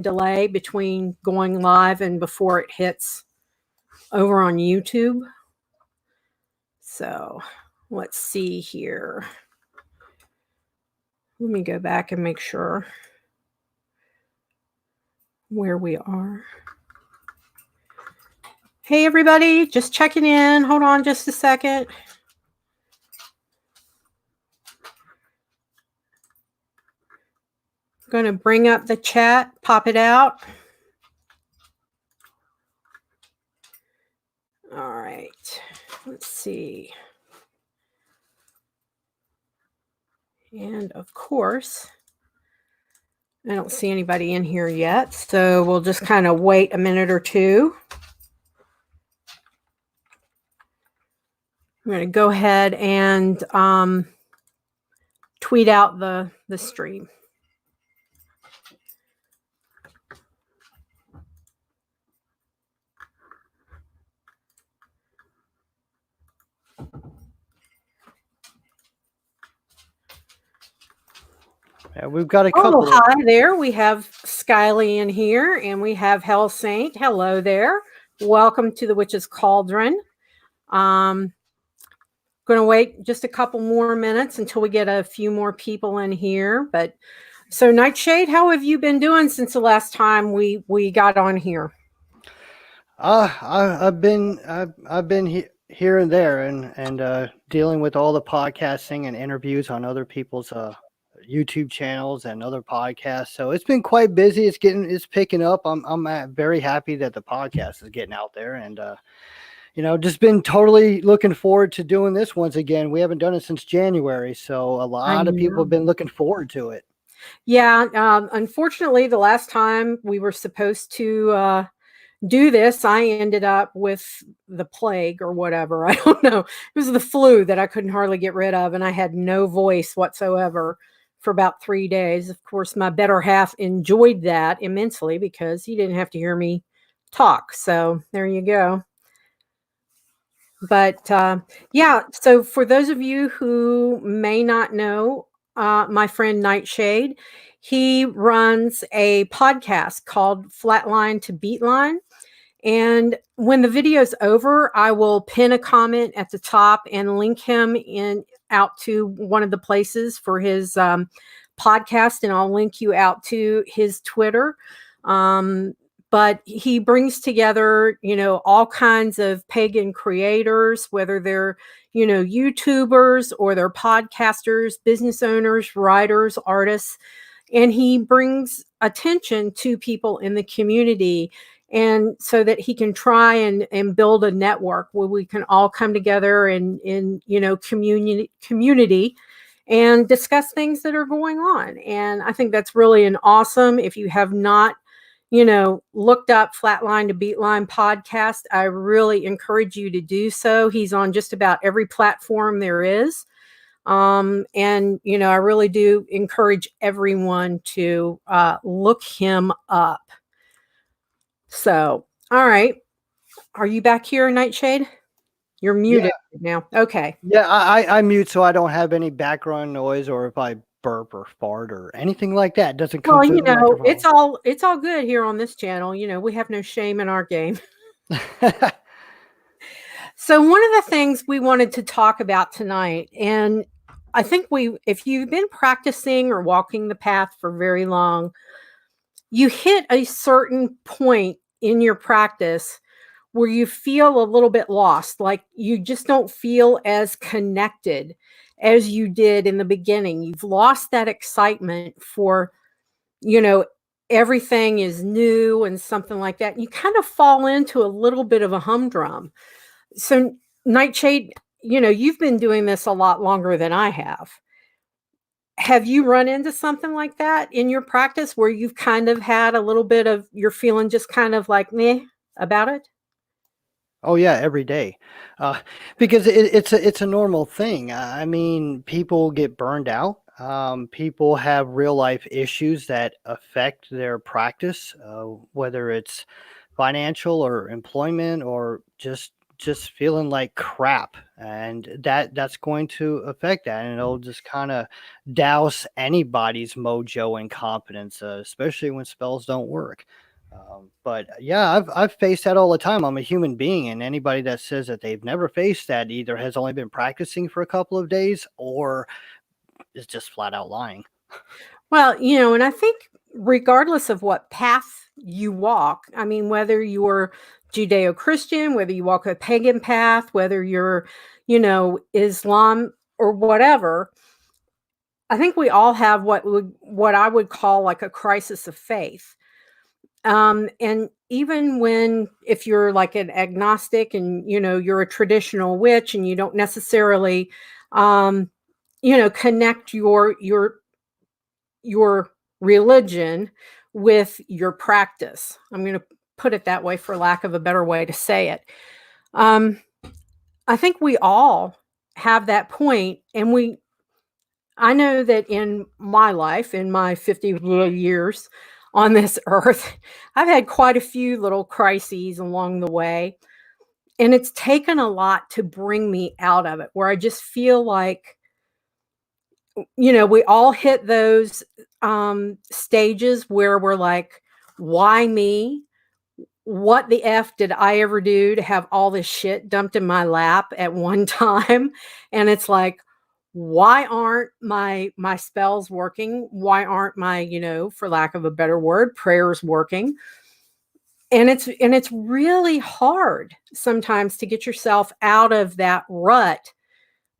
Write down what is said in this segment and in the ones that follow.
delay between going live and before it hits over on YouTube. So let's see here. Let me go back and make sure where we are. Hey, everybody, just checking in. Hold on just a second. I'm going to bring up the chat, pop it out. All right, let's see. And of course, I don't see anybody in here yet, so we'll just kind of wait a minute or two. I'm going to go ahead and tweet out the stream. Yeah, we've got a couple. Oh, hi there. We have Skyly in here, and we have Hell Saint. Hello there. Welcome to the Witch's Cauldron. Going to wait just a couple more minutes until we get a few more people in here. But so, NightShayde, how have you been doing since the last time we got on here? I've been here and there and dealing with all the podcasting and interviews on other people's YouTube channels and other podcasts. So it's been quite busy. It's picking up. I'm very happy that the podcast is getting out there, and just been totally looking forward to doing this once again. We haven't done it since January, so a lot of people have been looking forward to it. Yeah, unfortunately, the last time we were supposed to do this, I ended up with the plague or whatever. I don't know. It was the flu that I couldn't hardly get rid of, and I had no voice whatsoever for about 3 days. Of course, my better half enjoyed that immensely because he didn't have to hear me talk. So there you go. But yeah, so for those of you who may not know, my friend NightShayde, he runs a podcast called Flatline to Beatline. And when the video's over, I will pin a comment at the top and link him out to one of the places for his podcast, and I'll link you out to his Twitter. But he brings together, all kinds of pagan creators, whether they're, YouTubers or they're podcasters, business owners, writers, artists, and he brings attention to people in the community. And so that he can try and build a network where we can all come together in community and discuss things that are going on. And I think that's really an awesome. If you have not, looked up Flatline to Beatline podcast, I really encourage you to do so. He's on just about every platform there is. And, I really do encourage everyone to look him up. So, all right. Are you back here, NightShayde? You're muted now. Okay. Yeah, I mute so I don't have any background noise, or if I burp or fart or anything like that, it doesn't come through the microphone. It's all good here on this channel. We have no shame in our game. So one of the things we wanted to talk about tonight, and I think if you've been practicing or walking the path for very long, you hit a certain point in your practice where you feel a little bit lost, like you just don't feel as connected as you did in the beginning. You've lost that excitement for, everything is new and something like that. You kind of fall into a little bit of a humdrum. So NightShayde, you've been doing this a lot longer than I have. Have you run into something like that in your practice where you've kind of had a little bit of, you're feeling just kind of like meh about it? Oh yeah, every day, because it's a normal thing. I mean, people get burned out. People have real life issues that affect their practice, whether it's financial or employment or just just feeling like crap, and that's going to affect that, and it'll just kind of douse anybody's mojo and confidence, especially when spells don't work. But yeah, I've faced that all the time. I'm a human being, and anybody that says that they've never faced that either has only been practicing for a couple of days or is just flat out lying. Well, you know, and I think regardless of what path you walk, I mean, whether you're Judeo Christian, whether you walk a pagan path, whether you're, you know, Islam or whatever, I think we all have what I would call like a crisis of faith. And even when, if you're like an agnostic and, you know, you're a traditional witch and you don't necessarily, um, you know, connect your religion with your practice. I'm going to put it that way for lack of a better way to say it. Um, I think we all have that point, and I know that in my life, in my 50 years on this earth, I've had quite a few little crises along the way. And it's taken a lot to bring me out of it, where I just feel like, you know, we all hit those stages where we're like, why me? What the F did I ever do to have all this shit dumped in my lap at one time? And it's like, why aren't my spells working? Why aren't my, you know, for lack of a better word, prayers working? And it's really hard sometimes to get yourself out of that rut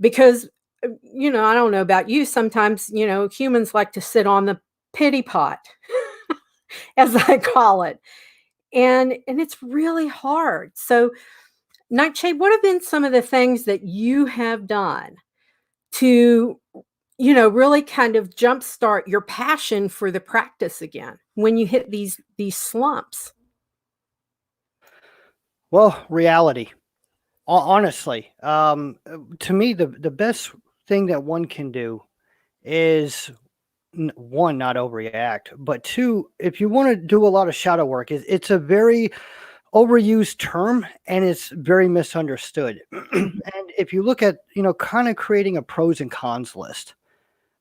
because, you know, I don't know about you, sometimes, you know, humans like to sit on the pity pot, as I call it. And it's really hard. So, Nightshade, what have been some of the things that you have done to, you know, really kind of jumpstart your passion for the practice again when you hit these slumps? Well, reality. Honestly, to me, the best thing that one can do is one, not overreact, but two, if you want to do a lot of shadow work, it's a very overused term and it's very misunderstood. And if you look at, you know, kind of creating a pros and cons list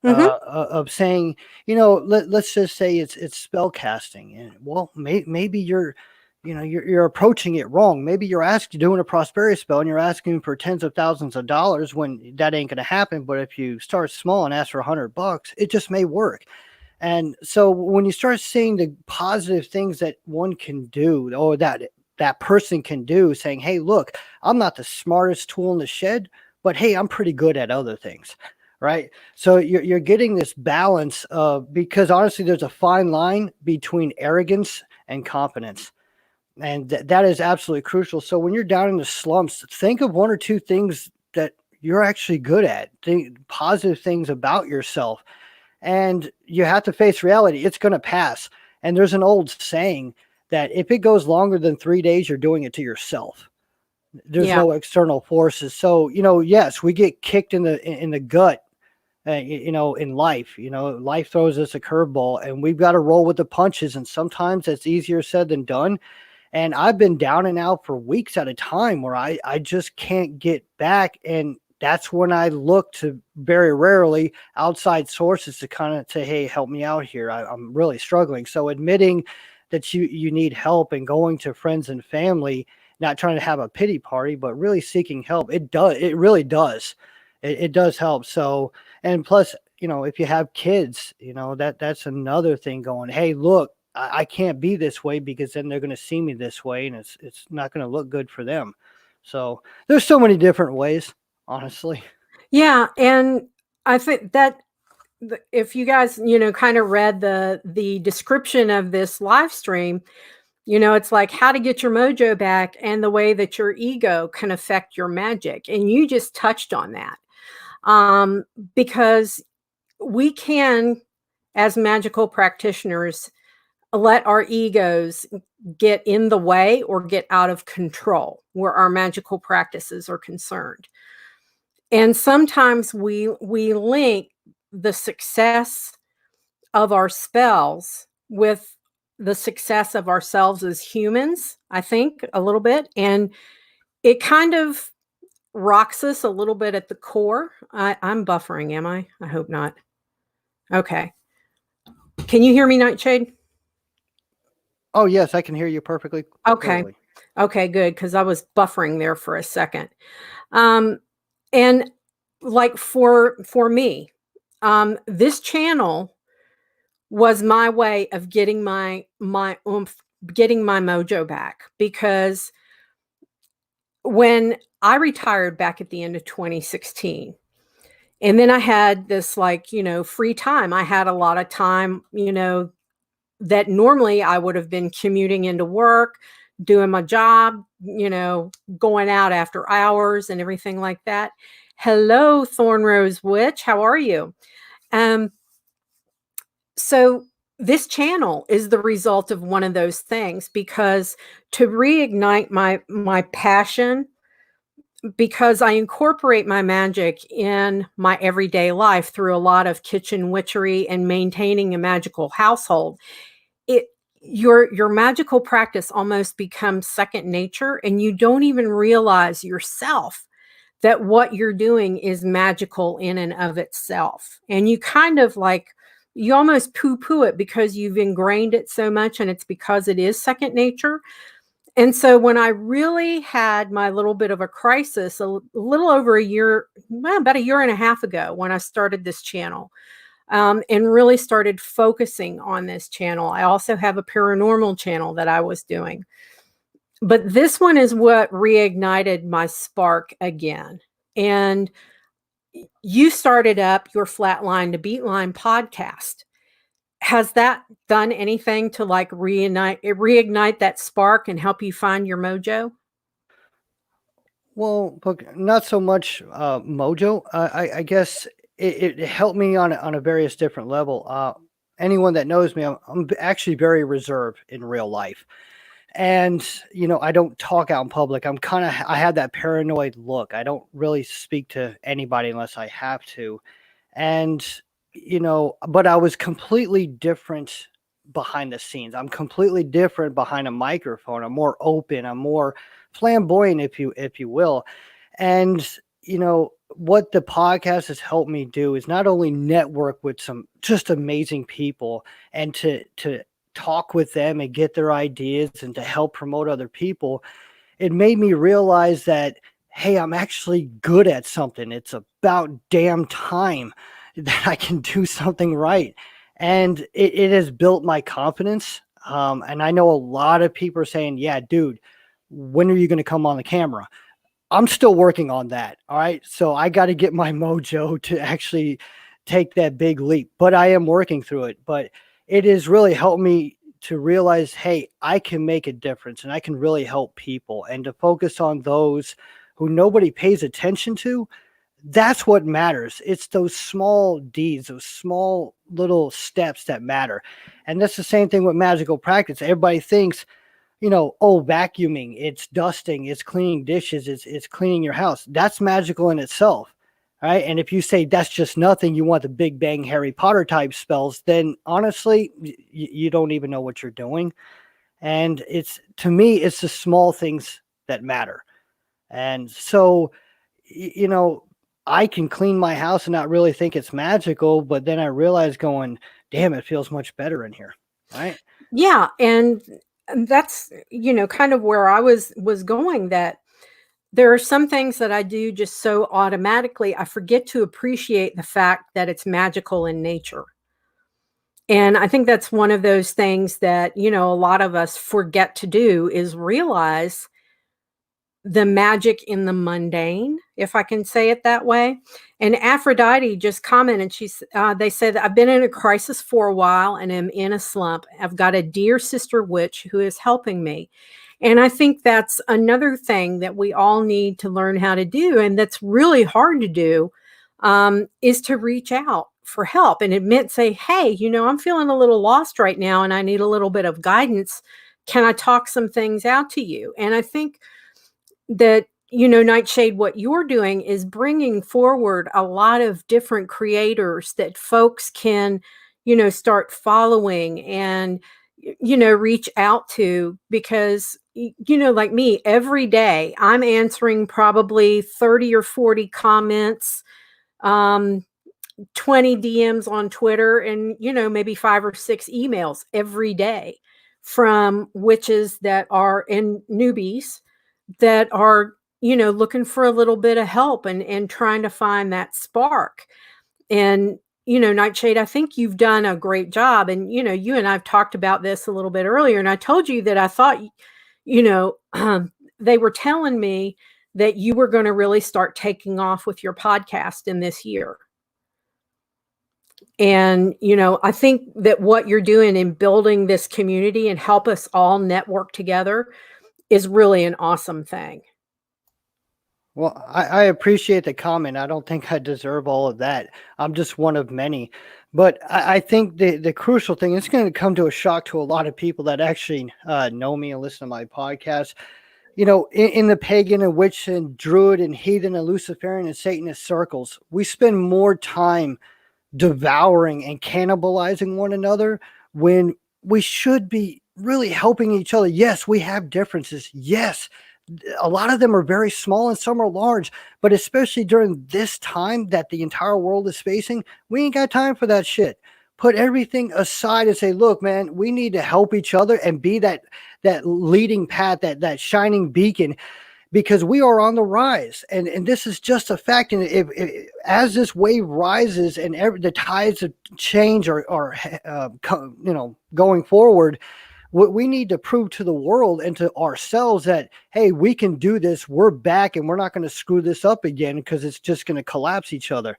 Mm-hmm. of saying, you know, let's just say it's spell casting, and well, maybe you're, you know, you're approaching it wrong. Maybe you're doing a prosperity spell and you're asking for tens of thousands of dollars when that ain't going to happen. But if you start small and ask for $100, it just may work. And so when you start seeing the positive things that one can do, or that person can do, saying, hey, look, I'm not the smartest tool in the shed, but hey, I'm pretty good at other things. Right. So you're getting this balance of, because honestly, there's a fine line between arrogance and confidence. And that is absolutely crucial. So when you're down in the slumps, think of one or two things that you're actually good at, think positive things about yourself. And you have to face reality. It's going to pass. And there's an old saying that if it goes longer than 3 days, you're doing it to yourself. There's Yeah. no external forces. So, you know, yes, we get kicked in the gut, you know, in life. You know, life throws us a curveball and we've got to roll with the punches. And sometimes it's easier said than done. And I've been down and out for weeks at a time where I just can't get back. And that's when I look to, very rarely, outside sources to kind of say, hey, help me out here. I'm really struggling. So admitting that you need help and going to friends and family, not trying to have a pity party, but really seeking help. It really does. It does help. So, and plus, you know, if you have kids, you know, that's another thing going, hey, look, I can't be this way because then they're going to see me this way and it's not going to look good for them. So there's so many different ways, honestly. Yeah. And I think that if you guys, you know, kind of read the description of this live stream, you know, it's like how to get your mojo back and the way that your ego can affect your magic. And you just touched on that. Um, because we can, as magical practitioners, let our egos get in the way or get out of control where our magical practices are concerned. And sometimes we link the success of our spells with the success of ourselves as humans, I think, a little bit. And it kind of rocks us a little bit at the core. I'm buffering, am I? I hope not. Okay. Can you hear me, Nightshade? Oh, yes, I can hear you perfectly Okay. clearly. Okay, good, because I was buffering there for a second. And like for me, this channel was my way of getting my oomph, getting my mojo back, because when I retired back at the end of 2016, and then I had this, like, free time. I had a lot of time, that normally I would have been commuting into work, doing my job, going out after hours and everything like that. Hello, Thornrose Witch. How are you? Um, so this channel is the result of one of those things, because to reignite my passion, because I incorporate my magic in my everyday life through a lot of kitchen witchery and maintaining a magical household, it your magical practice almost becomes second nature, and you don't even realize yourself that what you're doing is magical in and of itself. And you kind of like, you almost poo-poo it because you've ingrained it so much, and it's because it is second nature. And so when I really had my little bit of a crisis little over a year, well, about a year and a half ago, when I started this channel, and really started focusing on this channel. I also have a paranormal channel that I was doing. But this one is what reignited my spark again. And you started up your Flatline to Beatline podcast. Has that done anything to like reignite that spark and help you find your mojo? Well, look, not so much Mojo. I guess it helped me on a various different level. Anyone that knows me, I'm actually very reserved in real life. And, I don't talk out in public. I have that paranoid look. I don't really speak to anybody unless I have to. And, but I was completely different behind the scenes. I'm completely different behind a microphone. I'm more open. I'm more flamboyant, if you will. And, what the podcast has helped me do is not only network with some just amazing people, and to talk with them and get their ideas and to help promote other people. It made me realize that, hey, I'm actually good at something. It's about damn time that I can do something right. And it has built my confidence. And I know a lot of people are saying, yeah, dude, when are you going to come on the camera? I'm still working on that. All right. So I got to get my mojo to actually take that big leap, but I am working through it. But it has really helped me to realize, hey, I can make a difference and I can really help people, and to focus on those who nobody pays attention to. That's what matters. It's those small deeds, those small little steps that matter. And that's the same thing with magical practice. Everybody thinks, oh, vacuuming, it's dusting, it's cleaning dishes, it's cleaning your house. That's magical in itself. Right. And if you say that's just nothing, you want the Big Bang Harry Potter type spells, then honestly, you don't even know what you're doing. And to me, it's the small things that matter. And so, I can clean my house and not really think it's magical, but then I realize going, damn, it feels much better in here. Right. Yeah, and that's, kind of where I was going, that there are some things that I do just so automatically, I forget to appreciate the fact that it's magical in nature. And I think that's one of those things that, a lot of us forget to do, is realize the magic in the mundane, if I can say it that way. And Aphrodite just commented, they said, I've been in a crisis for a while and am in a slump. I've got a dear sister witch who is helping me. And I think that's another thing that we all need to learn how to do, and that's really hard to do, is to reach out for help and admit, say, hey, I'm feeling a little lost right now and I need a little bit of guidance. Can I talk some things out to you? And I think that, Nightshade, what you're doing is bringing forward a lot of different creators that folks can, start following, and reach out to, because, like me, every day I'm answering probably 30 or 40 comments, 20 DMs on Twitter, and, maybe 5 or 6 emails every day from witches that are, and newbies that are, looking for a little bit of help and trying to find that spark. And, Nightshade, I think you've done a great job. And, you and I've talked about this a little bit earlier. And I told you that I thought, they were telling me that you were going to really start taking off with your podcast in this year. And, I think that what you're doing in building this community and help us all network together is really an awesome thing. Well, I appreciate the comment. I don't think I deserve all of that. I'm just one of many. But I think the crucial thing is going to come to a shock to a lot of people that actually know me and listen to my podcast. In the pagan and witch and druid and heathen and Luciferian and Satanist circles, we spend more time devouring and cannibalizing one another when we should be really helping each other. Yes, we have differences. Yes, a lot of them are very small and some are large, but especially during this time that the entire world is facing, we ain't got time for that shit. Put everything aside and say, look, man, we need to help each other and be that leading path, that shining beacon, because we are on the rise. And this is just a fact. And if as this wave rises and the tides of change are going forward, we need to prove to the world and to ourselves that, hey, we can do this. We're back and we're not going to screw this up again, because it's just going to collapse each other.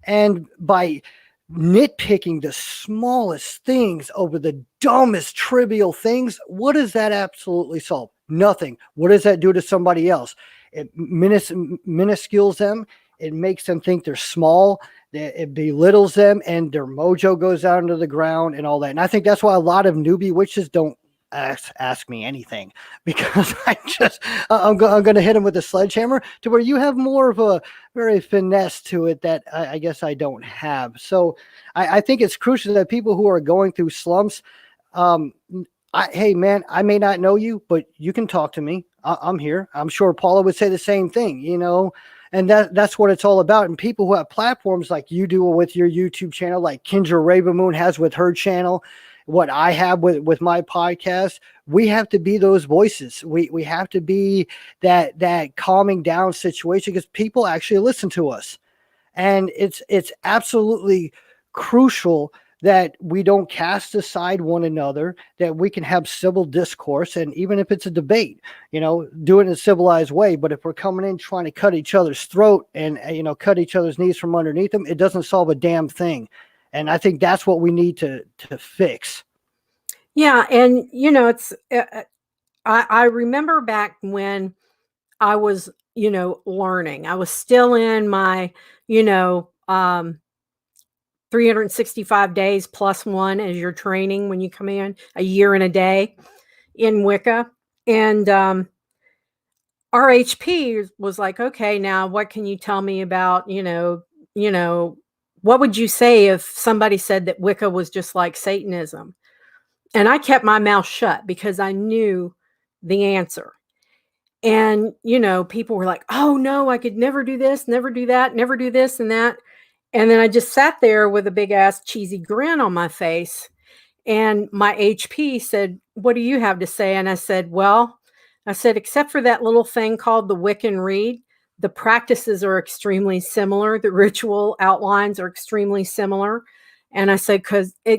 And by nitpicking the smallest things over the dumbest trivial things, what does that absolutely solve? Nothing. What does that do to somebody else? It minuscules them. It makes them think they're small. It belittles them, and their mojo goes out into the ground and all that. And I think that's why a lot of newbie witches don't ask me anything, because I'm going to hit them with a sledgehammer, to where you have more of a very finesse to it that I guess I don't have. So I think it's crucial that people who are going through slumps, hey man, I may not know you, but you can talk to me. I'm here. I'm sure Paula would say the same thing, and that's what it's all about. And people who have platforms like you do with your YouTube channel, like Kendra Ravenmoon has with her channel, what I have with my podcast, we have to be those voices. We have to be that calming down situation, because people actually listen to us. And it's absolutely crucial that we don't cast aside one another, that we can have civil discourse. And even if it's a debate, do it in a civilized way. But if we're coming in trying to cut each other's throat and, cut each other's knees from underneath them, it doesn't solve a damn thing. And I think that's what we need to fix. Yeah. And, it's, I remember back when I was, learning, I was still in my, 365 days plus one as your training when you come in, a year and a day in Wicca. And RHP was like, okay, now what can you tell me about, what would you say if somebody said that Wicca was just like Satanism? And I kept my mouth shut because I knew the answer. And, people were like, oh no, I could never do this, never do that, never do this and that. And then I just sat there with a big ass cheesy grin on my face. And my HP said, what do you have to say? And I said, except for that little thing called the Wiccan Read, the practices are extremely similar. The ritual outlines are extremely similar. And I said,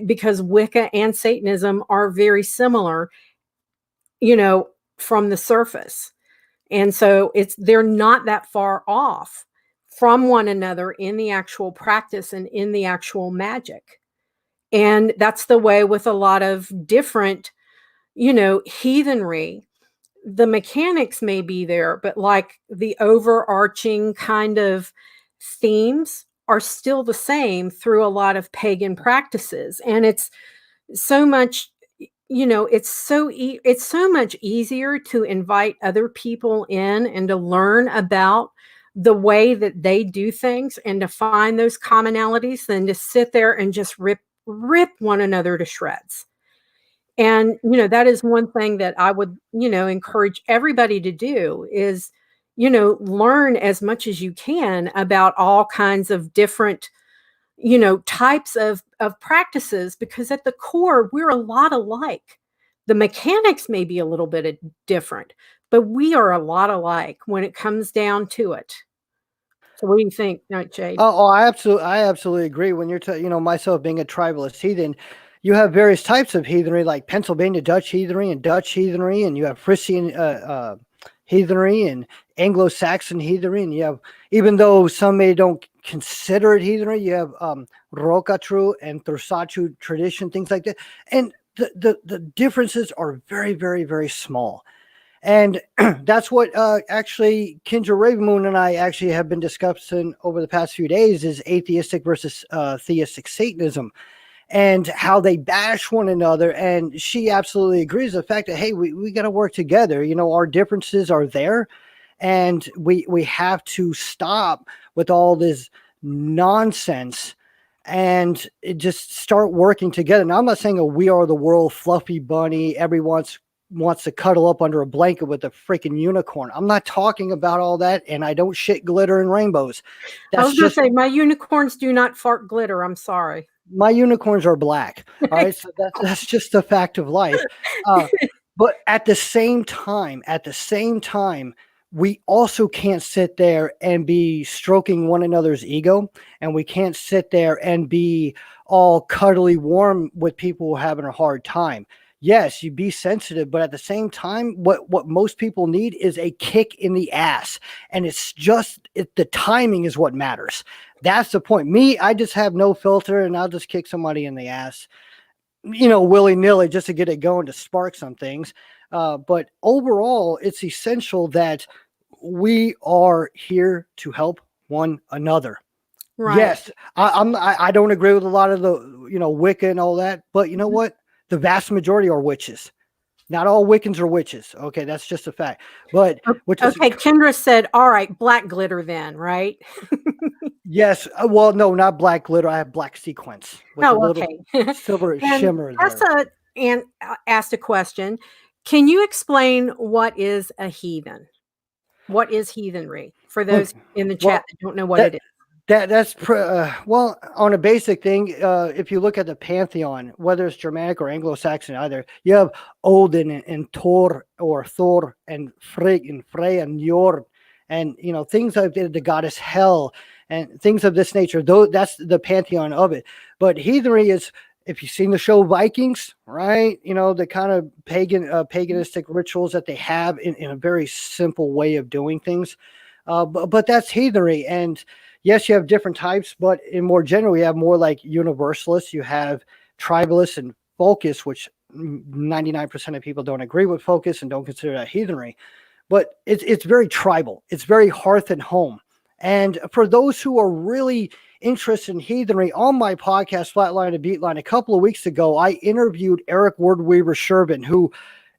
because Wicca and Satanism are very similar, from the surface. And so they're not that far off from one another in the actual practice and in the actual magic. And that's the way with a lot of different, heathenry. The mechanics may be there, but like the overarching kind of themes are still the same through a lot of pagan practices. And it's so much, it's so much easier to invite other people in and to learn about the way that they do things and to find those commonalities than to sit there and just rip one another to shreds. And, that is one thing that I would, encourage everybody to do is, learn as much as you can about all kinds of different, types of practices, because at the core, we're a lot alike. The mechanics may be a little bit different, but we are a lot alike when it comes down to it. So what do you think, Nightshade? I absolutely agree. When you're, myself being a tribalist heathen, you have various types of heathenry, like Pennsylvania Dutch heathenry and Dutch heathenry, and you have Frisian heathenry and Anglo-Saxon heathenry, and you have, even though some don't consider it heathenry, you have Rokatru and Thursatru tradition, things like that, and the differences are very, very, very small. And that's what actually Kendra Ravenmoon and I actually have been discussing over the past few days, is atheistic versus theistic Satanism, and how they bash one another. And she absolutely agrees with the fact that, hey, we got to work together. Our differences are there, and we have to stop with all this nonsense and just start working together. Now, I'm not saying a We Are the World fluffy bunny, everyone's wants to cuddle up under a blanket with a freaking unicorn. I'm not talking about all that, and I don't shit glitter and rainbows. I was going to say, my unicorns do not fart glitter. I'm sorry. My unicorns are black. All right, so that's just a fact of life. But at the same time, we also can't sit there and be stroking one another's ego, and we can't sit there and be all cuddly warm with people having a hard time. Yes, you be sensitive, but at the same time, what most people need is a kick in the ass. And it's just, the timing is what matters. That's the point. Me, I just have no filter, and I'll just kick somebody in the ass, willy-nilly, just to get it going, to spark some things. But overall, it's essential that we are here to help one another. Right. Yes, I don't agree with a lot of the, Wicca and all that, but you know what? The vast majority are witches. Not all Wiccans are witches. Okay, that's just a fact. But okay, Kendra said, all right, black glitter then, right? Yes. Well, no, not black glitter. I have black sequence with a little silver shimmer there. And asked a question. Can you explain what is a heathen? What is heathenry for those in the chat that don't know what it is? That's well, on a basic thing, if you look at the pantheon, whether it's Germanic or Anglo-Saxon, either, you have Odin and Thor, or Thor and Frigg and Frey and Njord, and things like the goddess Hel and things of this nature. Though that's the pantheon of it. But heathenry is, if you've seen the show Vikings, right? The kind of paganistic rituals that they have in a very simple way of doing things. But that's heathenry. And yes, you have different types, but in more general, you have more like universalists. You have tribalists and folkists, which 99% of people don't agree with folkists and don't consider that heathenry. But it's very tribal. It's very hearth and home. And for those who are really interested in heathenry, on my podcast, Flatline and Beatline, a couple of weeks ago, I interviewed Eric Wordweaver Shervin, who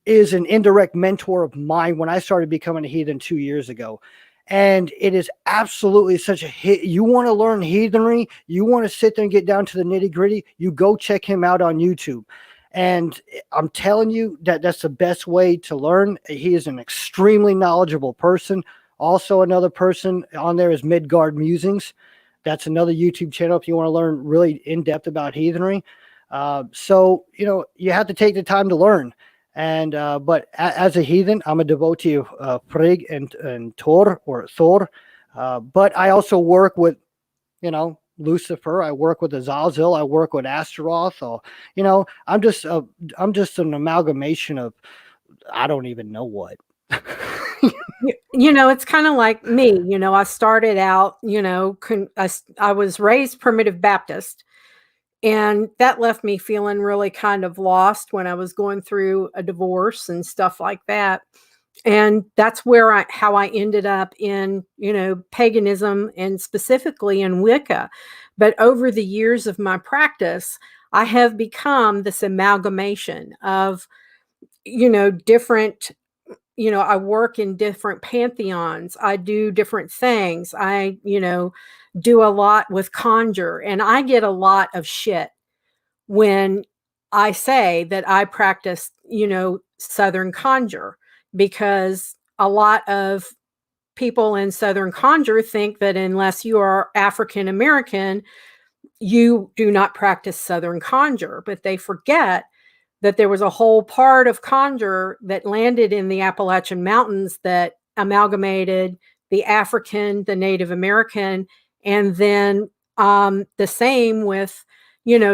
is an indirect mentor of mine when I started becoming a heathen 2 years ago. And it is absolutely such a hit. You want to learn heathenry, you want to sit there and get down to the nitty gritty, you go check him out on YouTube. And I'm telling you that's the best way to learn. He is an extremely knowledgeable person. Also, another person on there is Midgard Musings. That's another YouTube channel if you want to learn really in depth about heathenry. So, you have to take the time to learn. And but as a heathen, I'm a devotee of Frigg and Thor, or Thor. But I also work with, Lucifer. I work with Azazel. I work with Astaroth. Or, I'm just an amalgamation of, I don't even know what. It's kind of like me. I started out. I was raised Primitive Baptist. And that left me feeling really kind of lost when I was going through a divorce and stuff like that. And that's how I ended up in, paganism, and specifically in Wicca. But over the years of my practice, I have become this amalgamation of, different, I work in different pantheons. I do different things. I, do a lot with conjure, and I get a lot of shit when I say that I practice, Southern conjure, because a lot of people in Southern conjure think that unless you are African American, you do not practice Southern conjure, but they forget that there was a whole part of conjure that landed in the Appalachian Mountains that amalgamated the African, the Native American, and then the same with,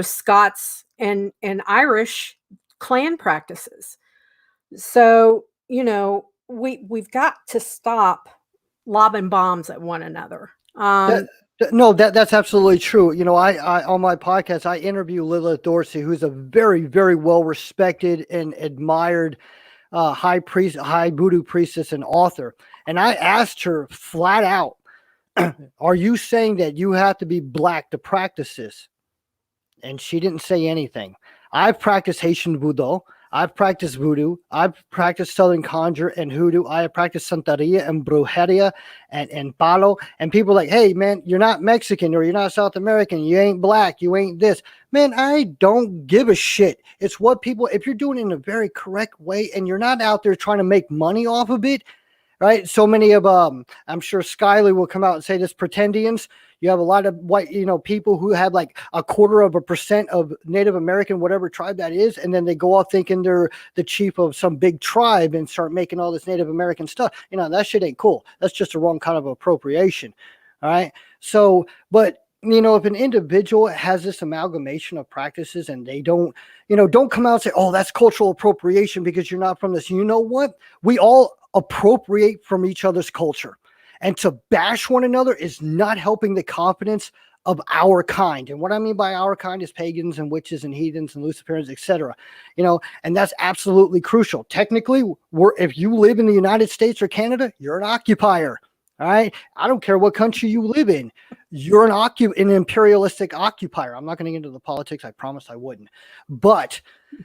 Scots and Irish clan practices. So, we've got to stop lobbing bombs at one another. No, that's absolutely true. I on my podcast, I interview Lillith Dorsey, who's a very, very well respected and admired high voodoo priestess and author. And I asked her flat out, are you saying that you have to be black to practice this? And she didn't say anything. I've practiced Haitian Boudoir. I've practiced voodoo. I've practiced Southern conjure and hoodoo. I have practiced Santeria and brujeria and palo. And people are like, hey, man, you're not Mexican or you're not South American. You ain't black. You ain't this. Man, I don't give a shit. It's what people, if you're doing it in a very correct way and you're not out there trying to make money off of it, right? So many of, I'm sure Skyly will come out and say this, pretendians. You have a lot of white, people who have like 0.25% of Native American, whatever tribe that is. And then they go off thinking they're the chief of some big tribe and start making all this Native American stuff. That shit ain't cool. That's just the wrong kind of appropriation. All right. So, but if an individual has this amalgamation of practices and they don't come out and say, oh, that's cultural appropriation because you're not from this. You know what? We all appropriate from each other's culture. And to bash one another is not helping the confidence of our kind. And what I mean by our kind is pagans and witches and heathens and Luciferians, etc. And that's absolutely crucial. Technically, if you live in the United States or Canada, you're an occupier. All right. I don't care what country you live in. You're an imperialistic occupier. I'm not going to get into the politics. I promised I wouldn't. But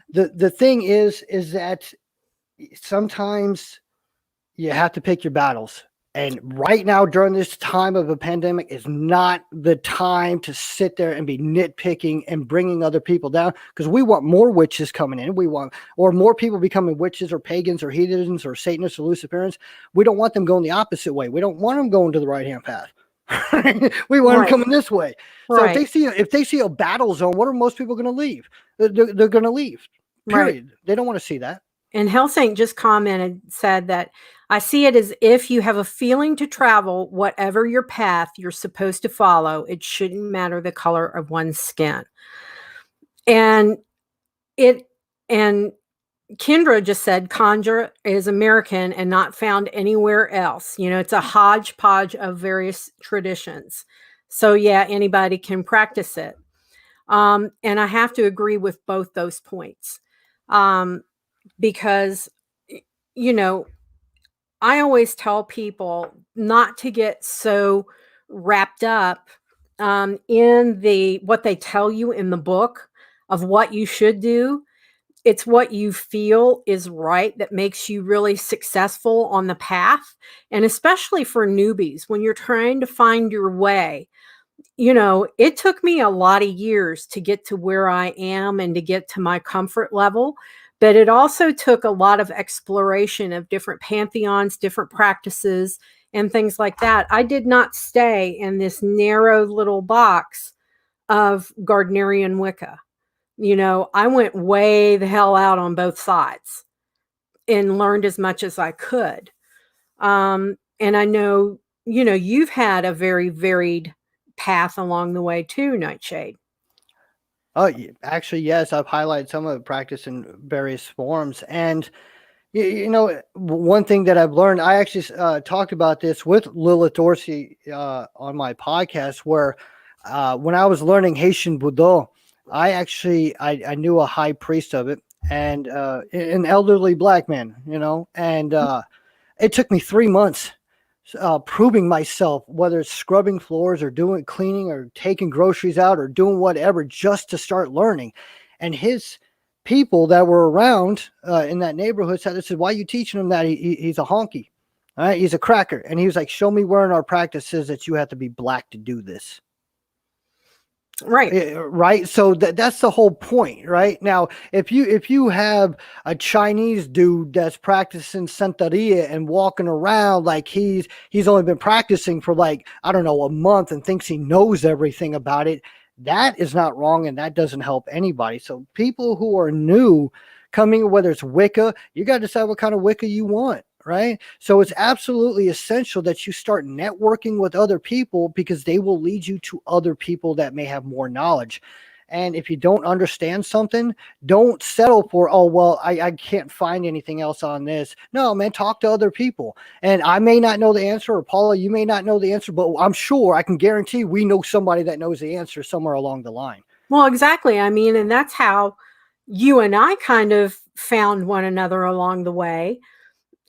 the thing is that sometimes you have to pick your battles. And right now, during this time of a pandemic, is not the time to sit there and be nitpicking and bringing other people down, because we want more witches coming in. Or more people becoming witches or pagans or heathens or Satanists or Luciferians. We don't want them going the opposite way. We don't want them going to the right-hand path. We want them coming this way. So if they see a battle zone, what are most people going to leave? They're going to leave. Period. Right. They don't want to see that. And Hellsaint just commented, said that I see it as if you have a feeling to travel, whatever your path you're supposed to follow, it shouldn't matter the color of one's skin. And Kendra just said conjure is American and not found anywhere else. It's a hodgepodge of various traditions. So yeah, anybody can practice it. And I have to agree with both those points. Because, I always tell people not to get so wrapped up in what they tell you in the book of what you should do. It's what you feel is right that makes you really successful on the path. And especially for newbies, when you're trying to find your way, it took me a lot of years to get to where I am and to get to my comfort level. But it also took a lot of exploration of different pantheons, different practices, and things like that. I did not stay in this narrow little box of Gardnerian Wicca. I went way the hell out on both sides and learned as much as I could. And I know, you've had a very varied path along the way too, Nightshade. Oh, actually, yes. I've highlighted some of the practice in various forms. And, one thing that I've learned, I actually talked about this with Lillith Dorsey on my podcast, where when I was learning Haitian Boudoir, I knew a high priest of it and an elderly black man, and it took me 3 months proving myself, whether it's scrubbing floors or doing cleaning or taking groceries out or doing whatever, just to start learning. And his people that were around in that neighborhood said, why are you teaching him that? He's a honky. All right. He's a cracker. And he was like, show me where in our practice says that you have to be black to do this. Right. Right. So that's the whole point. Right. Now, if you have a Chinese dude that's practicing Santeria and walking around like he's only been practicing for like, I don't know, a month and thinks he knows everything about it, that is not wrong, and that doesn't help anybody. So people who are new coming, whether it's Wicca, you got to decide what kind of Wicca you want. Right. So it's absolutely essential that you start networking with other people, because they will lead you to other people that may have more knowledge. And if you don't understand something, don't settle for, oh, well, I can't find anything else on this. No, man, talk to other people. And I may not know the answer, or Paula, you may not know the answer, but I'm sure, I can guarantee we know somebody that knows the answer somewhere along the line. Well, exactly. I mean, and that's how you and I kind of found one another along the way.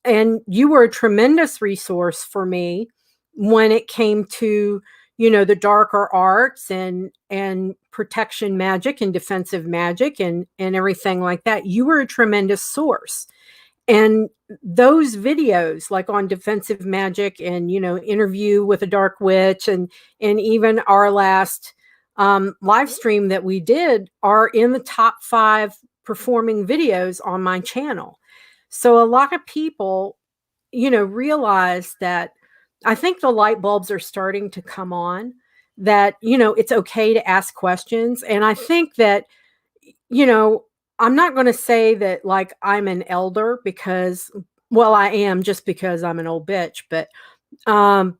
And you were a tremendous resource for me when it came to, the darker arts and protection magic and defensive magic and everything like that. You were a tremendous source. And those videos, like on defensive magic and, interview with a dark witch, and even our last live stream that we did, are in the top 5 performing videos on my channel. So a lot of people, realize that, I think the light bulbs are starting to come on, that, it's okay to ask questions. And I think that, I'm not going to say that like I'm an elder, because, well, I am, just because I'm an old bitch, but I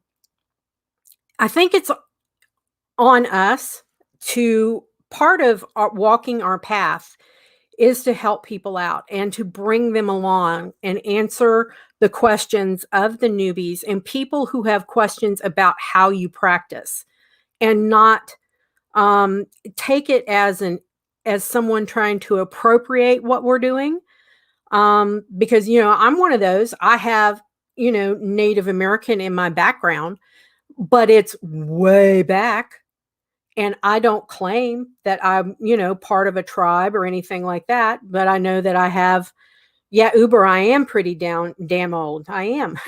think it's on us to, part of walking our path is to help people out and to bring them along and answer the questions of the newbies and people who have questions about how you practice, and not take it as someone trying to appropriate what we're doing. Because, I'm one of those. I have, Native American in my background, but it's way back. And I don't claim that I'm, part of a tribe or anything like that. But I know that I have, I am pretty damn old. I am.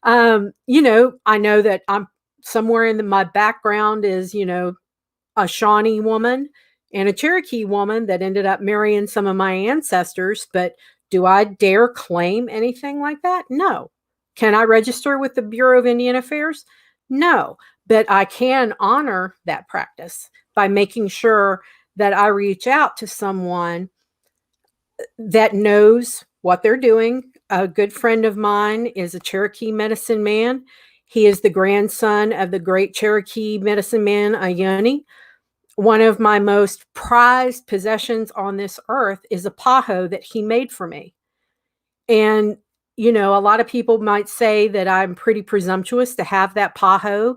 I know that I'm somewhere in my background is, a Shawnee woman and a Cherokee woman that ended up marrying some of my ancestors. But do I dare claim anything like that? No. Can I register with the Bureau of Indian Affairs? No. But I can honor that practice by making sure that I reach out to someone that knows what they're doing. A good friend of mine is a Cherokee medicine man. He is the grandson of the great Cherokee medicine man, Ayoni. One of my most prized possessions on this earth is a paho that he made for me. And, a lot of people might say that I'm pretty presumptuous to have that paho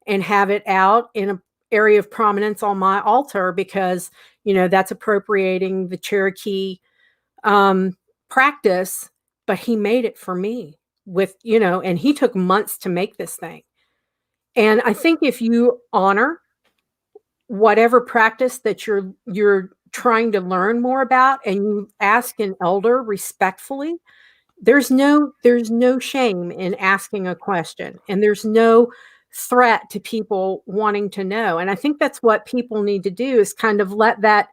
and have it out in an area of prominence on my altar, because, that's appropriating the Cherokee practice. But he made it for me with, and he took months to make this thing. And I think if you honor whatever practice that you're trying to learn more about, and you ask an elder respectfully, there's no shame in asking a question, and there's no threat to people wanting to know. And I think that's what people need to do, is kind of let that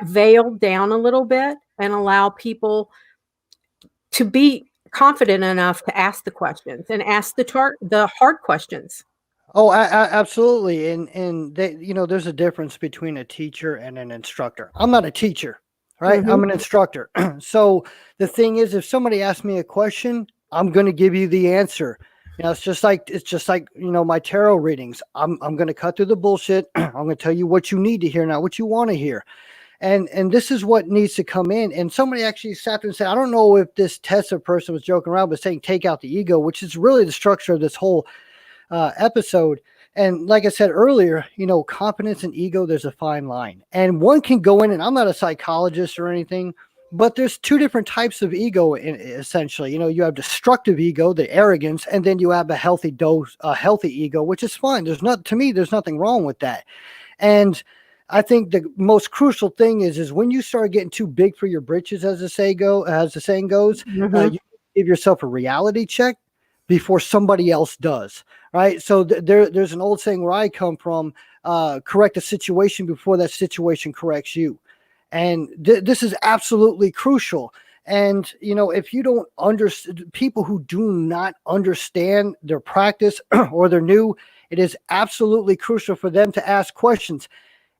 veil down a little bit and allow people to be confident enough to ask the questions and ask the hard questions. Oh, absolutely. And they, there's a difference between a teacher and an instructor. I'm not a teacher, right? I'm an instructor. So the thing is, if somebody asks me a question, I'm going to give you the answer. It's just like my tarot readings. I'm going to cut through the bullshit. I'm going to tell you what you need to hear, not what you want to hear. And this is what needs to come in. And somebody actually sat there and said, I don't know if this Tessa person was joking around, but saying take out the ego, which is really the structure of this whole episode. And like I said earlier, competence and ego, there's a fine line. And one can go in, and I'm not a psychologist or anything, but there's 2 different types of ego, essentially. You have destructive ego, the arrogance, and then you have a healthy ego, which is fine. There's nothing wrong with that. And I think the most crucial thing is when you start getting too big for your britches, as the saying goes, you give yourself a reality check before somebody else does. Right. So there's an old saying where I come from. correct a situation before that situation corrects you. And this is absolutely crucial. And, you know, if you don't understand, people who do not understand their practice or they're new, it is absolutely crucial for them to ask questions.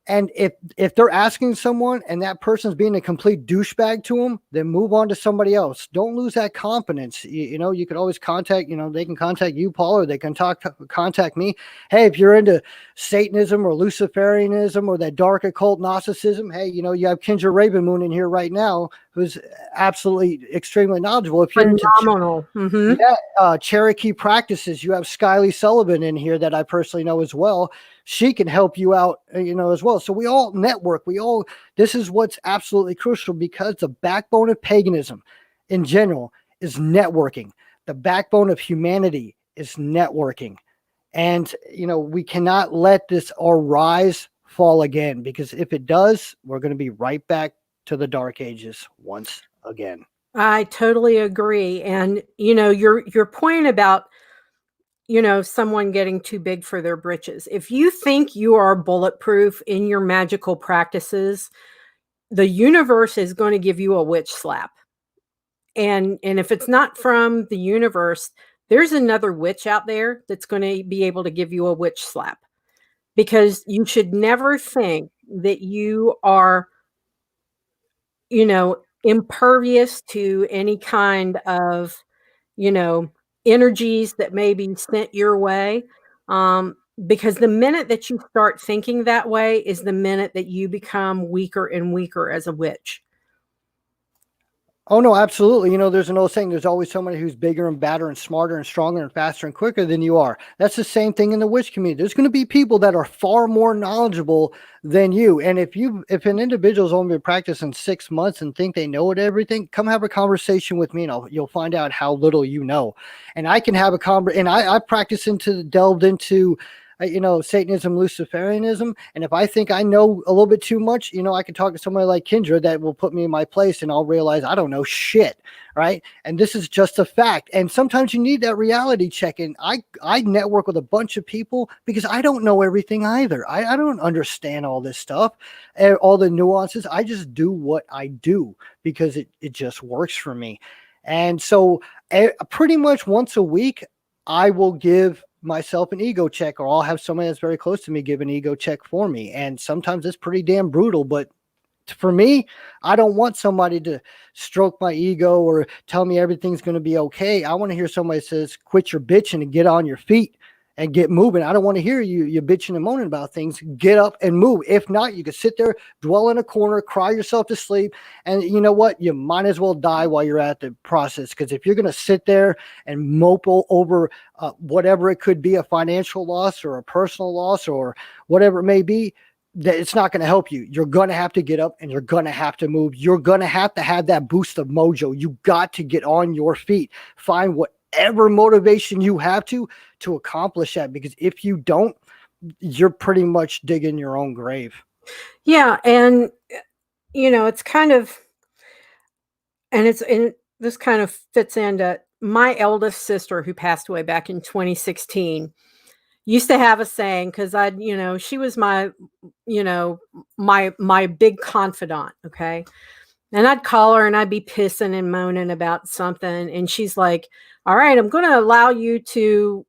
And if they're asking someone and that person's being a complete douchebag to them, then move on to somebody else. Don't lose that confidence. You know, you could always contact, you know, they can contact you, Paul, or they can contact me. Hey, if you're into Satanism or Luciferianism or that dark occult Gnosticism, hey, you know, you have Kendra Ravenmoon in here right now, who's absolutely extremely knowledgeable. If you're phenomenal. into Cherokee practices, you have Skyly Sullivan in here that I personally know as well. She can help you out, you know, as well. So we all network. This is what's absolutely crucial, because the backbone of paganism in general is networking. The backbone of humanity is networking. And, you know, we cannot let this our rise fall again, because if it does, we're going to be right back to the Dark Ages once again. I totally agree. And, you know, your point about, you know, someone getting too big for their britches. If you think you are bulletproof in your magical practices, the universe is going to give you a witch slap. And if it's not from the universe, there's another witch out there that's going to be able to give you a witch slap. Because you should never think that you are, you know, impervious to any kind of, you know, energies that may be sent your way. Because the minute that you start thinking that way is the minute that you become weaker and weaker as a witch. Oh, no, absolutely. You know, there's an old saying, there's always somebody who's bigger and badder and smarter and stronger and faster and quicker than you are. That's the same thing in the witch community. There's going to be people that are far more knowledgeable than you. And if an individual's only been practicing 6 months and think they know everything, come have a conversation with me and you'll find out how little you know. And I can have a conversation, and I delved into you know, Satanism, Luciferianism. And if I think I know a little bit too much, you know, I can talk to somebody like Kendra that will put me in my place, and I'll realize I don't know shit. Right. And this is just a fact. And sometimes you need that reality check. And I network with a bunch of people because I don't know everything either. I don't understand all this stuff, all the nuances. I just do what I do because it just works for me. And so pretty much once a week, I will give myself an ego check, or I'll have somebody that's very close to me give an ego check for me. And sometimes it's pretty damn brutal, but for me, I don't want somebody to stroke my ego or tell me everything's going to be okay. I want to hear somebody says, quit your bitching and get on your feet and get moving. I don't want to hear you bitching and moaning about things. Get up and move. If not, you can sit there, dwell in a corner, cry yourself to sleep. And you know what? You might as well die while you're at the process. Because if you're going to sit there and mope over whatever it could be, a financial loss or a personal loss or whatever it may be, that it's not going to help you. You're going to have to get up and you're going to have to move. You're going to have that boost of mojo. You got to get on your feet. Find whatever motivation you have to accomplish that. Because if you don't, you're pretty much digging your own grave. Yeah. And, you know, it's kind of, and this kind of fits into my eldest sister, who passed away back in 2016. Used to have a saying, because you know, she was my, you know, my big confidant. Okay. And I'd call her and I'd be pissing and moaning about something. And she's like, all right, I'm going to allow you to,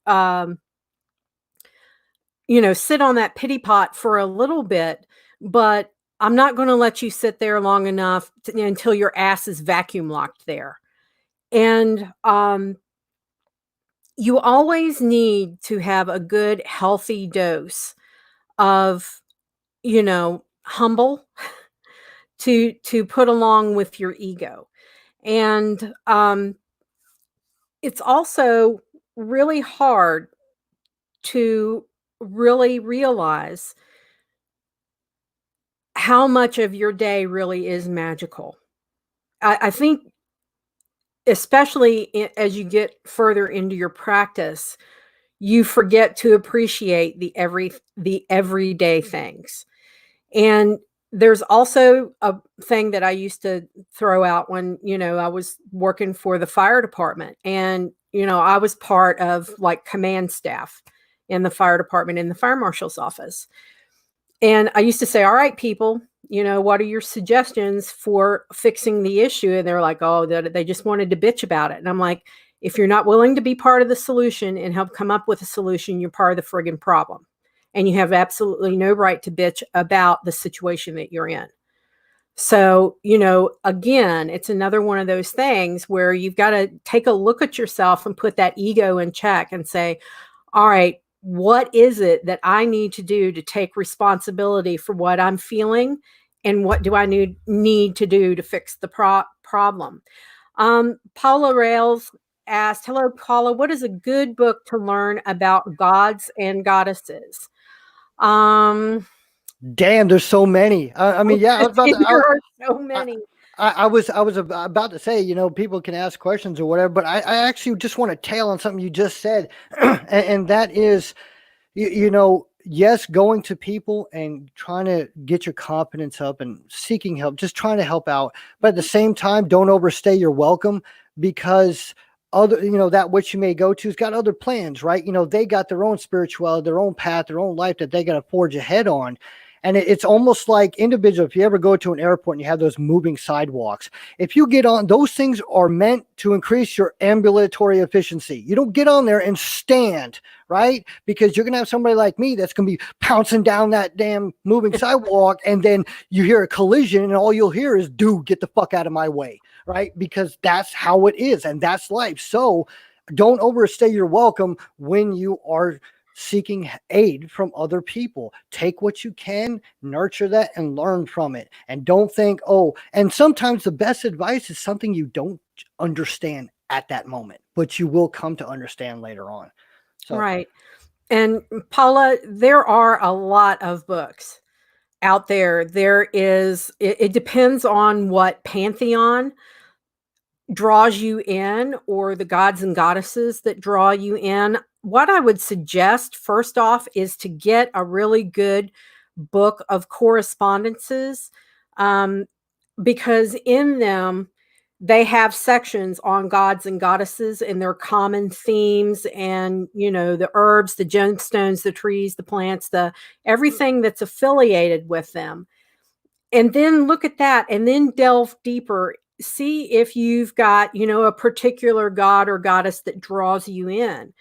you know, sit on that pity pot for a little bit, but I'm not going to let you sit there long enough until your ass is vacuum locked there. And, you always need to have a good, healthy dose of, you know, humble to put along with your ego. And it's also really hard to really realize how much of your day really is magical. I think, especially as you get further into your practice, you forget to appreciate the everyday things. And there's also a thing that I used to throw out when, you know, I was working for the fire department, and, you know, I was part of like command staff in the fire department, in the fire marshal's office. And I used to say, all right, people, what are your suggestions for fixing the issue? And they're like, oh, they just wanted to bitch about it. And I'm like, if you're not willing to be part of the solution and help come up with a solution, you're part of the friggin' problem. And you have absolutely no right to bitch about the situation that you're in. So, again, it's another one of those things where you've got to take a look at yourself and put that ego in check and say, all right, what is it that I need to do to take responsibility for what I'm feeling? And what do I need to do to fix the problem? Paula Rails asked, hello, Paula, what is a good book to learn about gods and goddesses? Damn, there's so many. I mean, yeah, I was about to, there are so many. I was about to say, people can ask questions or whatever, but I actually just want to tail on something you just said, and that is, yes, going to people and trying to get your confidence up and seeking help, just trying to help out, but at the same time, don't overstay your welcome, because that which you may go to has got other plans, right? They got their own spirituality, their own path, their own life that they got to forge ahead on. And it's almost like individual. If you ever go to an airport and you have those moving sidewalks, if you get on, those things are meant to increase your ambulatory efficiency. You don't get on there and stand, right? Because you're going to have somebody like me that's going to be pouncing down that damn moving sidewalk. And then you hear a collision and all you'll hear is, dude, get the fuck out of my way, right? Because that's how it is. And that's life. So don't overstay your welcome when you are seeking aid from other people. Take what you can, nurture that, and learn from it. And don't think, and sometimes the best advice is something you don't understand at that moment, but you will come to understand later on. So. Right. And Paula, there are a lot of books out there. It depends on what pantheon draws you in, or the gods and goddesses that draw you in. What I would suggest first off is to get a really good book of correspondences, because in them they have sections on gods and goddesses and their common themes, and the herbs, the gemstones, the trees, the plants, everything that's affiliated with them. And then look at that and then delve deeper. See if you've got, a particular god or goddess that draws you in.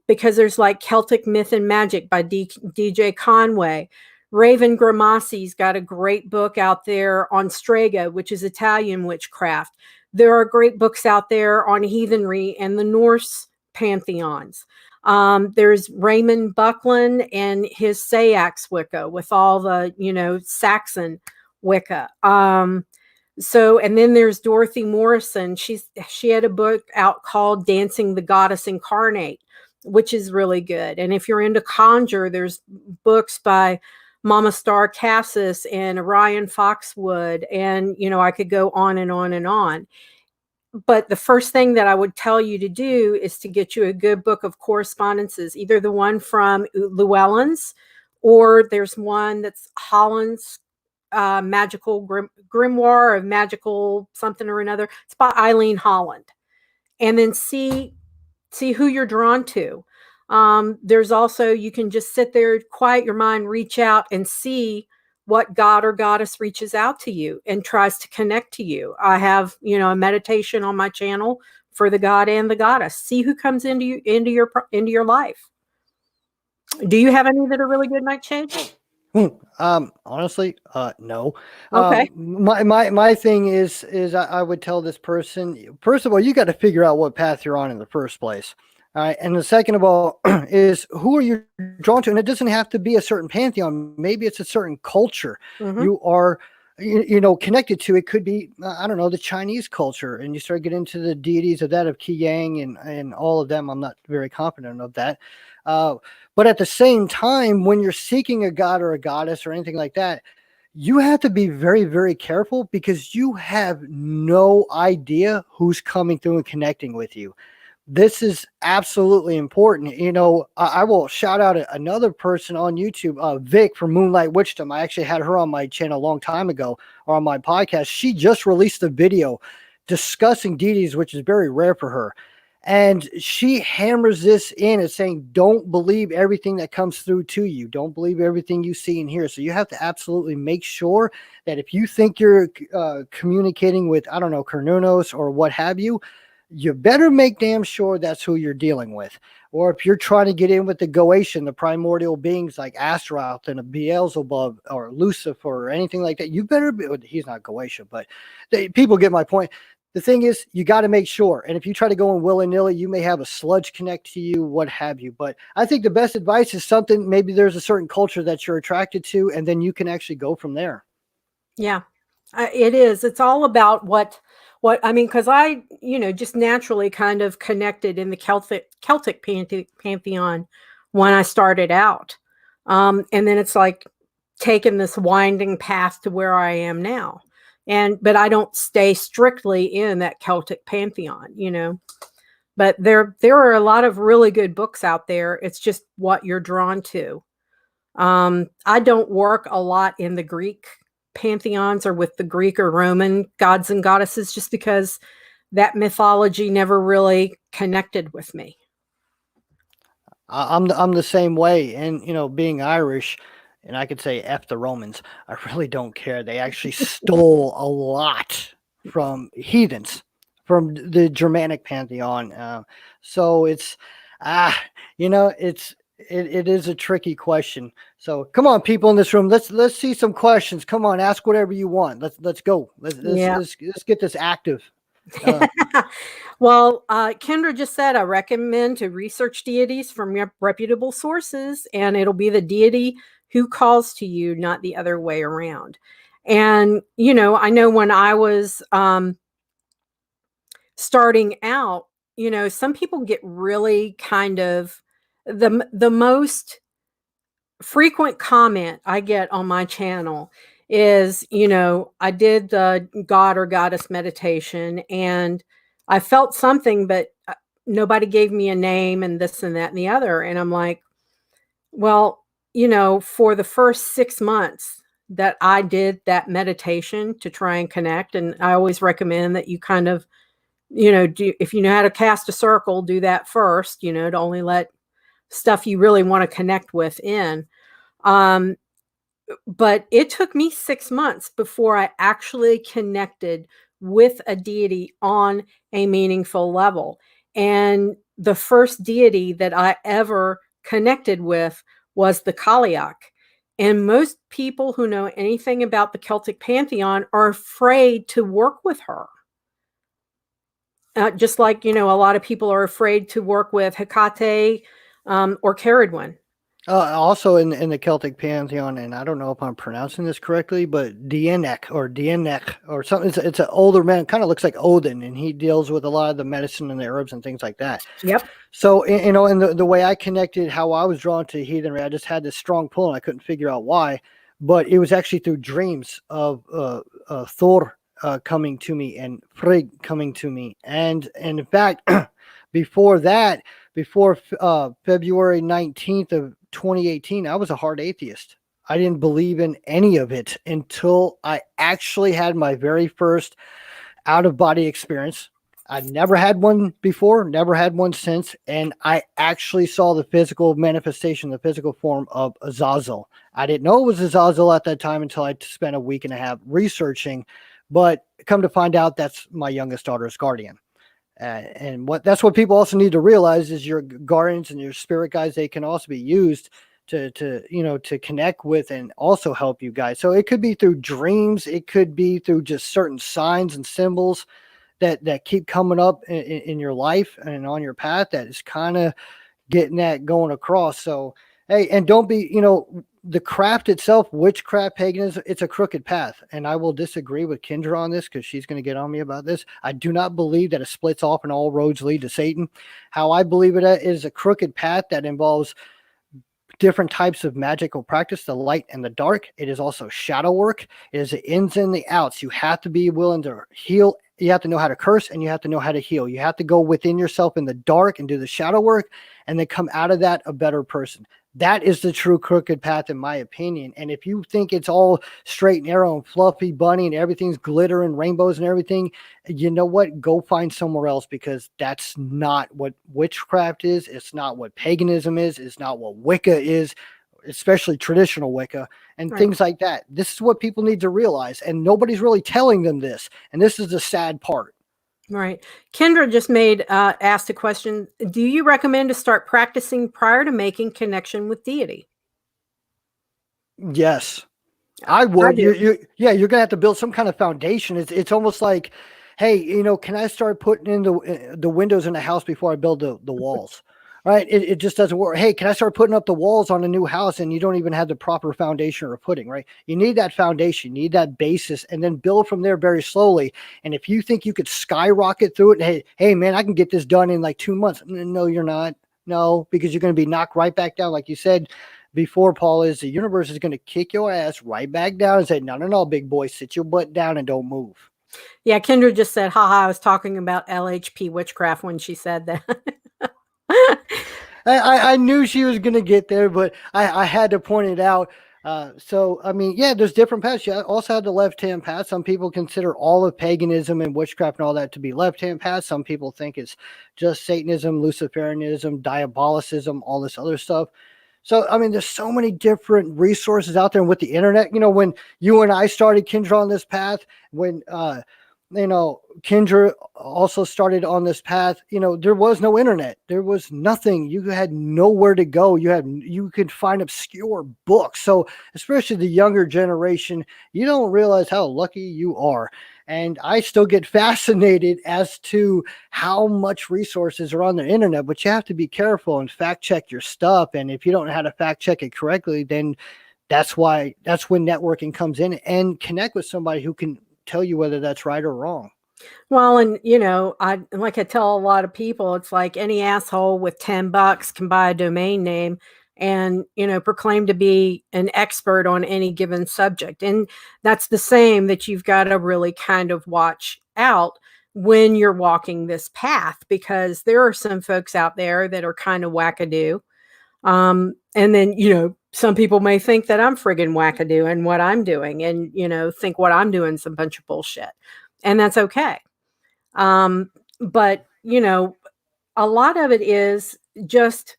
Because there's like Celtic Myth and Magic by DJ Conway. Raven Gramassi's got a great book out there on Strega, which is Italian witchcraft. There are great books out there on heathenry and the Norse pantheons. There's Raymond Buckland and his Sellouts Wicca with all the, Saxon Wicca. And then there's Dorothy Morrison. She had a book out called Dancing the Goddess Incarnate, which is really good. And if you're into conjure, there's books by Mama Star Cassis and Orion Foxwood. And, I could go on and on and on. But the first thing that I would tell you to do is to get you a good book of correspondences, either the one from Llewellyn's, or there's one that's Holland's magical grimoire of magical something or another. It's by Eileen Holland. And then see who you're drawn to. There's also, you can just sit there, quiet your mind, reach out and see what god or goddess reaches out to you and tries to connect to you. I have, a meditation on my channel for the god and the goddess. See who comes into your life. Do you have any that are really good, NightShayde? Honestly, no. Okay. My thing is I would tell this person, first of all, you got to figure out what path you're on in the first place. All right. And the second of all is, who are you drawn to? And it doesn't have to be a certain pantheon. Maybe it's a certain culture you are, connected to. It could be, I don't know, the Chinese culture, and you start getting into the deities of that, of Qi Yang and all of them. I'm not very confident of that. But at the same time, when you're seeking a god or a goddess or anything like that, you have to be very, very careful, because you have no idea who's coming through and connecting with you. This is absolutely important. I will shout out another person on YouTube, Vic from Moonlight Witchdom. I actually had her on my channel a long time ago, or on my podcast. She just released a video discussing deities, which is very rare for her. And she hammers this in and saying, don't believe everything that comes through to you. Don't believe everything you see and hear. So you have to absolutely make sure that if you think you're communicating with, I don't know, Carnunos or what have you, you better make damn sure that's who you're dealing with. Or if you're trying to get in with the Goetian, the primordial beings like Astaroth and a Beelzebub or Lucifer or anything like that, you better be, he's not Goetian, but people get my point. The thing is, you got to make sure. And if you try to go in willy-nilly, you may have a sludge connect to you, what have you. But I think the best advice is something, maybe there's a certain culture that you're attracted to, and then you can actually go from there. Yeah, it is. It's all about what I mean, because I, just naturally kind of connected in the Celtic Pantheon when I started out. And then it's like taking this winding path to where I am now. But I don't stay strictly in that Celtic Pantheon, but there are a lot of really good books out there. It's just what you're drawn to. I don't work a lot in the Greek pantheons or with the Greek or Roman gods and goddesses, just because that mythology never really connected with me. I'm the same way. And, being Irish, and I could say F the Romans, I really don't care. They actually stole a lot from heathens, from the Germanic Pantheon. So it's, it is a tricky question. So come on, people in this room, let's see some questions. Come on, ask whatever you want. Let's go. Let's get this active. Well, Kendra just said, I recommend to research deities from reputable sources, and it'll be the deity who calls to you, not the other way around. And, I know when I was starting out, some people get really kind of the most frequent comment I get on my channel is, I did the god or goddess meditation and I felt something, but nobody gave me a name and this and that and the other. And I'm like, well, for the first 6 months that I did that meditation to try and connect, and I always recommend that you kind of, if you know how to cast a circle, do that first, to only let stuff you really want to connect with in. But it took me 6 months before I actually connected with a deity on a meaningful level. And the first deity that I ever connected with was the Kaliak. And most people who know anything about the Celtic Pantheon are afraid to work with her. Just like, a lot of people are afraid to work with Hecate or Caradwen. Also in the Celtic Pantheon, and I don't know if I'm pronouncing this correctly, but Dienek or something. It's an older man, kind of looks like Odin, and he deals with a lot of the medicine and the herbs and things like that. Yep. So, and the way I connected, how I was drawn to heathenry, I just had this strong pull, and I couldn't figure out why. But it was actually through dreams of Thor coming to me and Frigg coming to me, and in fact, before February 19th of 2018, I was a hard atheist. I didn't believe in any of it until I actually had my very first out-of-body experience. I'd never had one before, never had one since, and I actually saw the physical manifestation, the physical form of Azazel. I didn't know it was Azazel at that time until I spent a week and a half researching, but come to find out that's my youngest daughter's guardian. And that's what people also need to realize is your guardians and your spirit guides, they can also be used to connect with and also help you guys. So it could be through dreams. It could be through just certain signs and symbols that keep coming up in your life and on your path that is kind of getting that going across. So, hey, and don't be, the craft itself, witchcraft, paganism, it's a crooked path. And I will disagree with Kendra on this because she's going to get on me about this. I do not believe that it splits off and all roads lead to Satan. How I believe it is a crooked path that involves different types of magical practice, the light and the dark. It is also shadow work. It is the ins and the outs. You have to be willing to heal. You have to know how to curse and you have to know how to heal. You have to go within yourself in the dark and do the shadow work and then come out of that a better person. That is the true crooked path, in my opinion. And if you think it's all straight and narrow and fluffy bunny and everything's glitter and rainbows and everything, you know what? Go find somewhere else, because that's not what witchcraft is. It's not what paganism is. It's not what Wicca is, especially traditional Wicca and things like that. This is what people need to realize. And nobody's really telling them this. And this is the sad part. Right. Kendra just asked a question. Do you recommend to start practicing prior to making connection with deity? Yes, I would. You're going to have to build some kind of foundation. It's almost like, hey, you know, can I start putting in the windows in the house before I build the walls? Right? It just doesn't work. Hey, can I start putting up the walls on a new house, and you don't even have the proper foundation or footing, right? You need that foundation, you need that basis, and then build from there very slowly. And if you think you could skyrocket through it, hey man, I can get this done in like 2 months. No, you're not. No, because you're going to be knocked right back down. Like you said before, Paul, is the universe is going to kick your ass right back down and say, no, big boy, sit your butt down and don't move. Yeah, Kendra just said, haha, I was talking about LHP Witchcraft when she said that. I knew she was going to get there, but I had to point it out. So, I mean, yeah, there's different paths. You also have the left-hand path. Some people consider all of paganism and witchcraft and all that to be left-hand path. Some people think it's just Satanism, Luciferianism, diabolicism, all this other stuff. So, I mean, there's so many different resources out there. And with the internet, you know, when you and I started, Kendra, on this path, when, you know, Kendra also started on this path, you know, there was no internet. There was nothing. You had nowhere to go. You could find obscure books. So especially the younger generation, you don't realize how lucky you are. And I still get fascinated as to how much resources are on the internet, but you have to be careful and fact check your stuff. And if you don't know how to fact check it correctly, then that's when networking comes in, and connect with somebody who can tell you whether that's right or wrong. Well, and you know, I tell a lot of people, it's like any asshole with $10 can buy a domain name and, you know, proclaim to be an expert on any given subject. And that's the same that you've got to really kind of watch out when you're walking this path, because there are some folks out there that are kind of wackadoo. And then, you know, some people may think that I'm friggin' wackadoo and what I'm doing, and, you know, think what I'm doing is a bunch of bullshit, and that's okay. But, you know, a lot of it is just,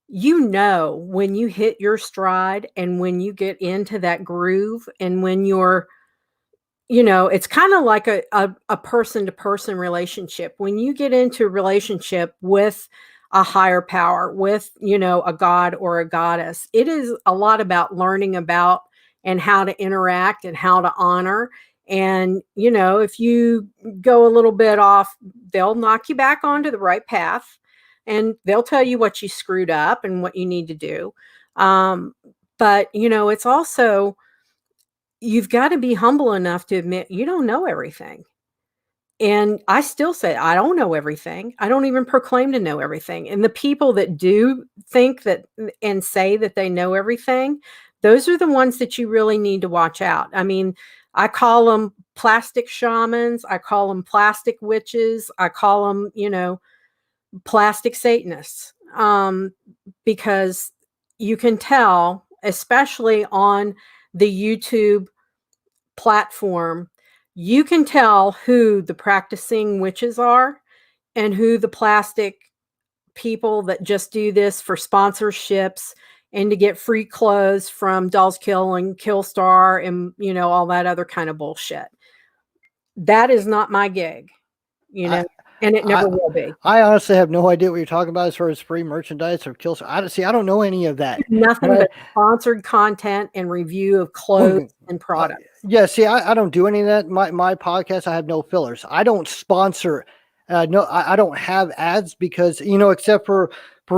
you know, when you hit your stride and when you get into that groove, and when you're, you know, it's kind of like a person-to-person relationship. When you get into a relationship with a higher power, with, you know, a god or a goddess, it is a lot about learning about and how to interact and how to honor. And, you know, if you go a little bit off, they'll knock you back onto the right path, and they'll tell you what you screwed up and what you need to do. But, you know, it's also, you've got to be humble enough to admit you don't know everything. And I still say I don't know everything. I don't even proclaim to know everything. And the people that do think that and say that they know everything, those are the ones that you really need to watch out. I mean, I call them plastic shamans. I call them plastic witches. I call them, you know, plastic Satanists, because you can tell, especially on the YouTube platform, you can tell who the practicing witches are and who the plastic people that just do this for sponsorships and to get free clothes from Dolls Kill and Killstar and, you know, all that other kind of bullshit. That is not my gig, you know, and it never will be. I honestly have no idea what you're talking about as far as free merchandise or Killstar. I don't know any of that. Nothing but sponsored content and review of clothes and products. Yeah, see, I don't do any of that. My podcast, I have no fillers. I don't sponsor. No, I don't have ads because, you know, except for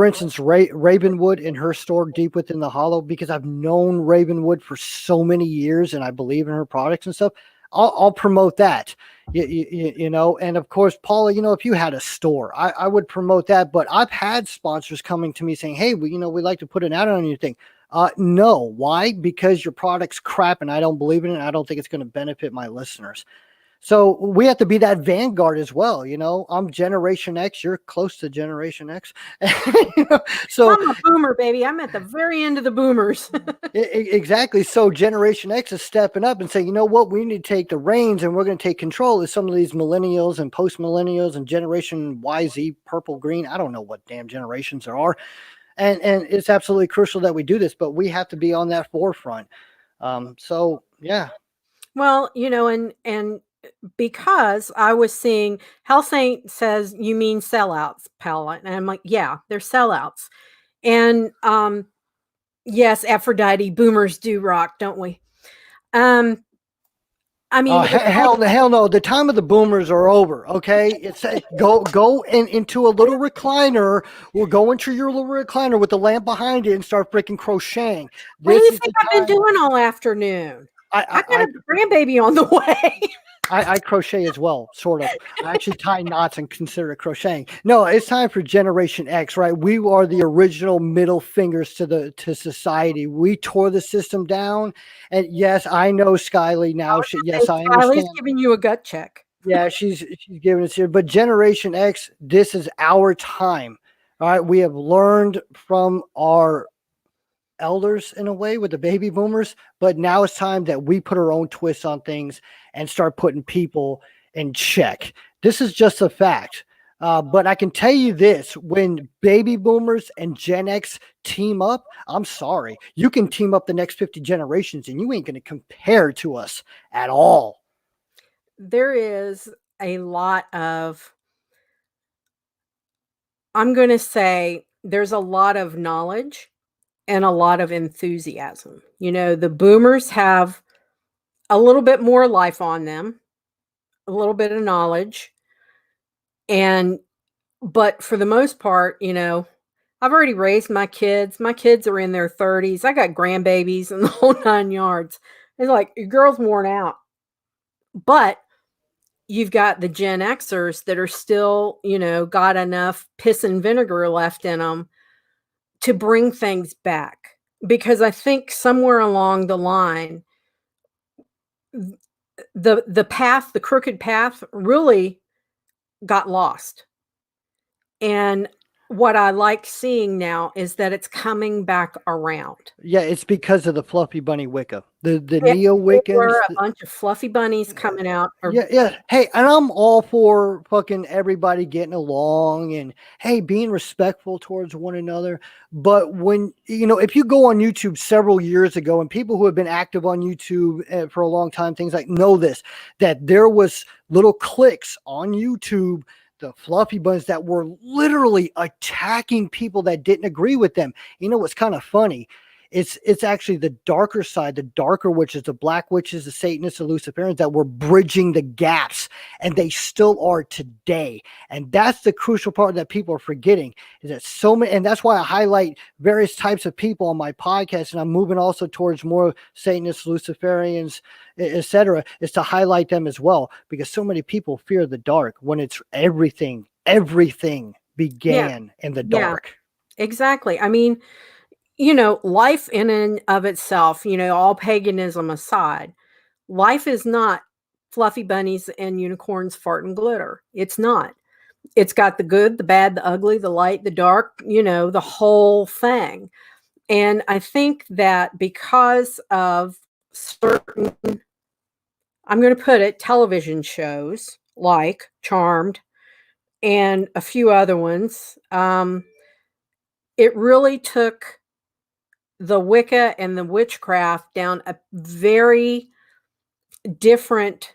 instance, Ravenwood in her store Deep Within the Hollow, because I've known Ravenwood for so many years and I believe in her products and stuff. I'll promote that, you know, and of course, Paula, you know, if you had a store, I would promote that. But I've had sponsors coming to me saying, hey, you know, we'd like to put an ad on your thing. No. Why? Because your product's crap and I don't believe in it. And I don't think it's going to benefit my listeners. So we have to be that vanguard as well. You know, I'm Generation X. You're close to Generation X. You know, so I'm a boomer, baby. I'm at the very end of the boomers. exactly. So Generation X is stepping up and saying, you know what, we need to take the reins and we're going to take control of some of these millennials and post millennials and Generation YZ, purple, green. I don't know what damn generations there are. And it's absolutely crucial that we do this, but we have to be on that forefront. So yeah. Well, you know, and because I was seeing Hell Saint says you mean sellouts, Paula. And I'm like, yeah, they're sellouts. And yes, Aphrodite, boomers do rock, don't we? I mean, hell no. The time of the boomers are over. Okay. It's go into a little recliner. We'll go into your little recliner with the lamp behind it and start freaking crocheting. What do you think I've been doing all afternoon? I got a grandbaby on the way. I crochet as well, sort of. I actually tie knots and consider it crocheting. No, it's time for Generation X, right? We are the original middle fingers to society. We tore the system down, and yes, I know Skyly now. Yes, I understand. Skyly's giving you a gut check. Yeah, she's giving us here. But Generation X, this is our time. All right, we have learned from our elders in a way with the baby boomers, but now it's time that we put our own twists on things and start putting people in check. This is just a fact. But I can tell you this, when baby boomers and Gen X team up, I'm sorry, you can team up the next 50 generations and you ain't going to compare to us at all. There is a lot of, I'm going to say there's a lot of knowledge and a lot of enthusiasm. You know, the boomers have a little bit more life on them, a little bit of knowledge. But for the most part, you know, I've already raised my kids. My kids are in their 30s. I got grandbabies and the whole 9 yards. It's like, your girl's worn out. But you've got the Gen Xers that are still, you know, got enough piss and vinegar left in them to bring things back. Because I think somewhere along the line, the path, the crooked path really got lost. And what I like seeing now is that it's coming back around. Yeah, it's because of the fluffy bunny Wicca, the neo Wiccans. A bunch of fluffy bunnies coming out. Yeah. Hey, and I'm all for fucking everybody getting along and hey, being respectful towards one another. But when, you know, if you go on YouTube several years ago, and people who have been active on YouTube for a long time, things like know this, that there was little cliques on YouTube, the fluffy bunnies, that were literally attacking people that didn't agree with them. You know what's kind of funny? It's actually the darker side, the darker witches, the black witches, the Satanists, the Luciferians that were bridging the gaps, and they still are today. And that's the crucial part that people are forgetting, is that so many, and that's why I highlight various types of people on my podcast, and I'm moving also towards more Satanists, Luciferians, etc., is to highlight them as well, because so many people fear the dark when it's everything began in the dark. Yeah, exactly. I mean, you know, life in and of itself, you know, all paganism aside, life is not fluffy bunnies and unicorns, fart and glitter. It's not. It's got the good, the bad, the ugly, the light, the dark, you know, the whole thing. And I think that because of certain, I'm going to put it, television shows like Charmed and a few other ones, it really took the Wicca and the witchcraft down a very different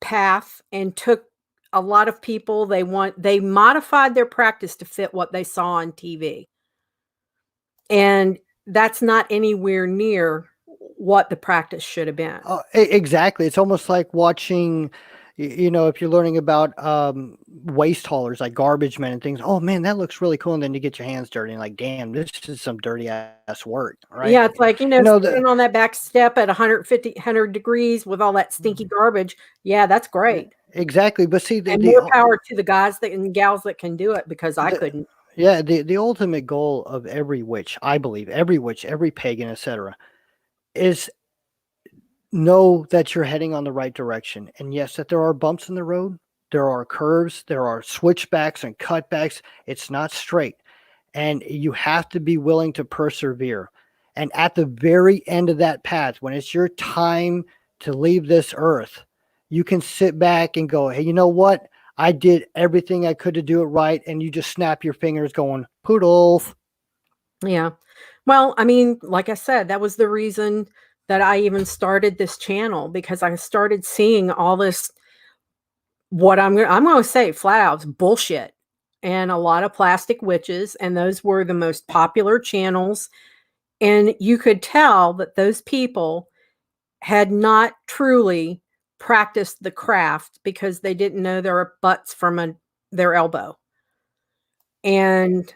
path and took a lot of people. They modified their practice to fit what they saw on TV. And that's not anywhere near what the practice should have been. Exactly. It's almost like watching, you know, if you're learning about waste haulers like garbage men and things, oh man, that looks really cool. And then you get your hands dirty and like, damn, this is some dirty ass work. Right. Yeah. It's like, you know, sitting on that back step at 100 degrees with all that stinky garbage. Yeah, that's great. Exactly. But see, more power to the guys and gals that can do it, because I couldn't. Yeah. The ultimate goal of every witch, I believe, every witch, every pagan, etc., is know that you're heading on the right direction. And yes, that there are bumps in the road, there are curves, there are switchbacks and cutbacks. It's not straight. And you have to be willing to persevere. And at the very end of that path, when it's your time to leave this earth, you can sit back and go, hey, you know what? I did everything I could to do it right. And you just snap your fingers going, poodles. Yeah. Well, I mean, like I said, that was the reason that I even started this channel, because I started seeing all this, what I'm going to say flat out, bullshit, and a lot of plastic witches, and those were the most popular channels. And you could tell that those people had not truly practiced the craft, because they didn't know their butts from their elbow. And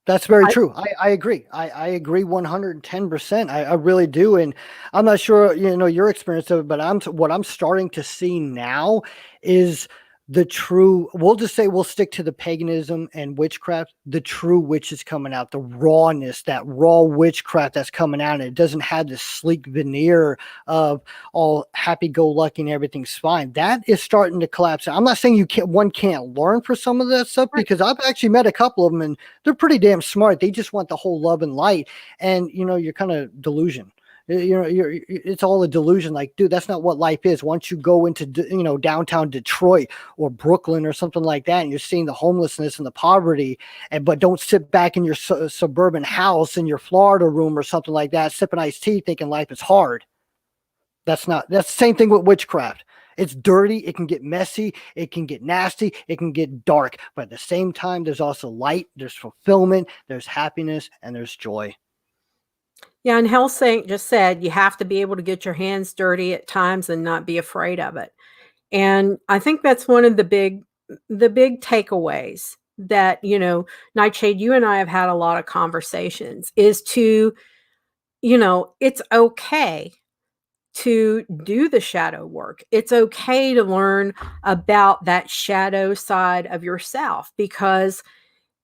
That's very true. I agree. I agree 110%. I really do. And I'm not sure, your experience of it, but what I'm starting to see now is the true, we'll just say we'll stick to the paganism and witchcraft, the true witch is coming out, the rawness, that raw witchcraft that's coming out. And it doesn't have this sleek veneer of all happy-go-lucky and everything's fine. That is starting to collapse. I'm not saying one can't learn for some of that stuff, because I've actually met a couple of them and they're pretty damn smart. They just want the whole love and light. And, you're kind of delusion. It's all a delusion. Like, dude, that's not what life is. Once you go into, downtown Detroit or Brooklyn or something like that, and you're seeing the homelessness and the poverty, but don't sit back in your suburban house in your Florida room or something like that, sipping iced tea, thinking life is hard. That's the same thing with witchcraft. It's dirty. It can get messy. It can get nasty. It can get dark. But at the same time, there's also light. There's fulfillment. There's happiness, and there's joy. Yeah, and Hellsink just said you have to be able to get your hands dirty at times and not be afraid of it. And I think that's one of the big takeaways that, Nightshade, you and I have had a lot of conversations, is to, it's okay to do the shadow work. It's okay to learn about that shadow side of yourself, because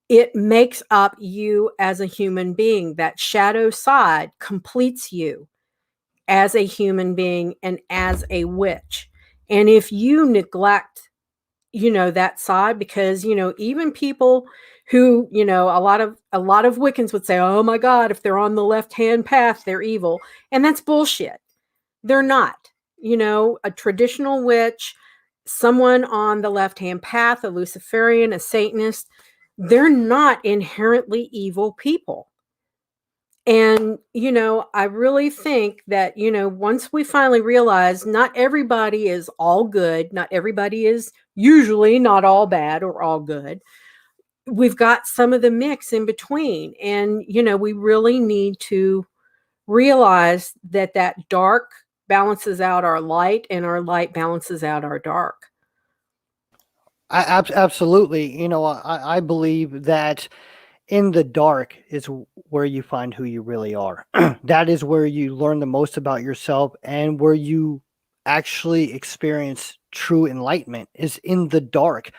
it makes up you as a human being. That shadow side completes you as a human being and as a witch. And if you neglect, that side, because, even people who, a lot of Wiccans would say, oh my God, if they're on the left-hand path, they're evil. And that's bullshit. They're not. A traditional witch, someone on the left-hand path, a Luciferian, a Satanist, they're not inherently evil people. And, I really think that, once we finally realize not everybody is all good, not everybody is usually not all bad or all good, we've got some of the mix in between. And, we really need to realize that that dark balances out our light, and our light balances out our dark. Absolutely. I believe that in the dark is where you find who you really are. That is where you learn the most about yourself, and where you actually experience true enlightenment is in the dark.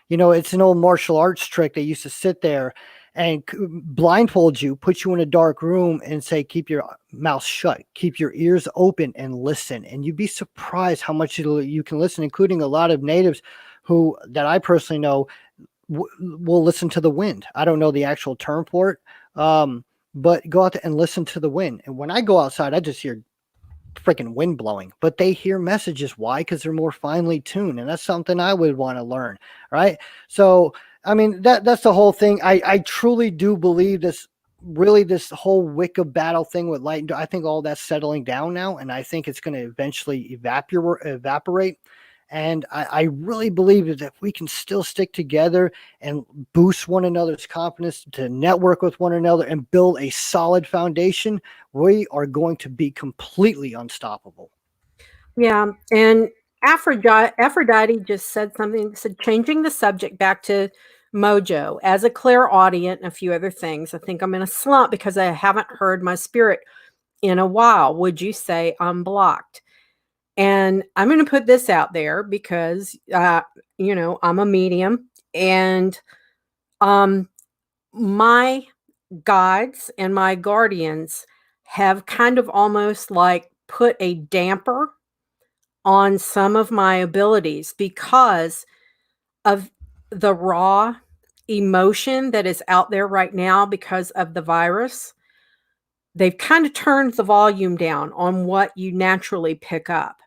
It's an old martial arts trick. They used to sit there and blindfold you, put you in a dark room and say, keep your mouth shut, keep your ears open and listen. And you'd be surprised how much you can listen, including a lot of natives that I personally know will listen to the wind. I don't know the actual term for it, but go out there and listen to the wind. And when I go outside, I just hear freaking wind blowing, but they hear messages. Why? Because they're more finely tuned. And that's something I would want to learn. Right. So, I mean, that's the whole thing. I truly do believe this whole Wicca battle thing with light. I think all that's settling down now. And I think it's going to eventually evaporate. And I really believe that if we can still stick together and boost one another's confidence, to network with one another and build a solid foundation, we are going to be completely unstoppable. Yeah. And Aphrodite just said something, said changing the subject back to Mojo as a clairaudient and a few other things. I think I'm in a slump because I haven't heard my spirit in a while. Would you say I'm blocked? And I'm going to put this out there because, I'm a medium, and my guides and my guardians have kind of almost like put a damper on some of my abilities because of the raw emotion that is out there right now because of the virus. They've kind of turned the volume down on what you naturally pick up.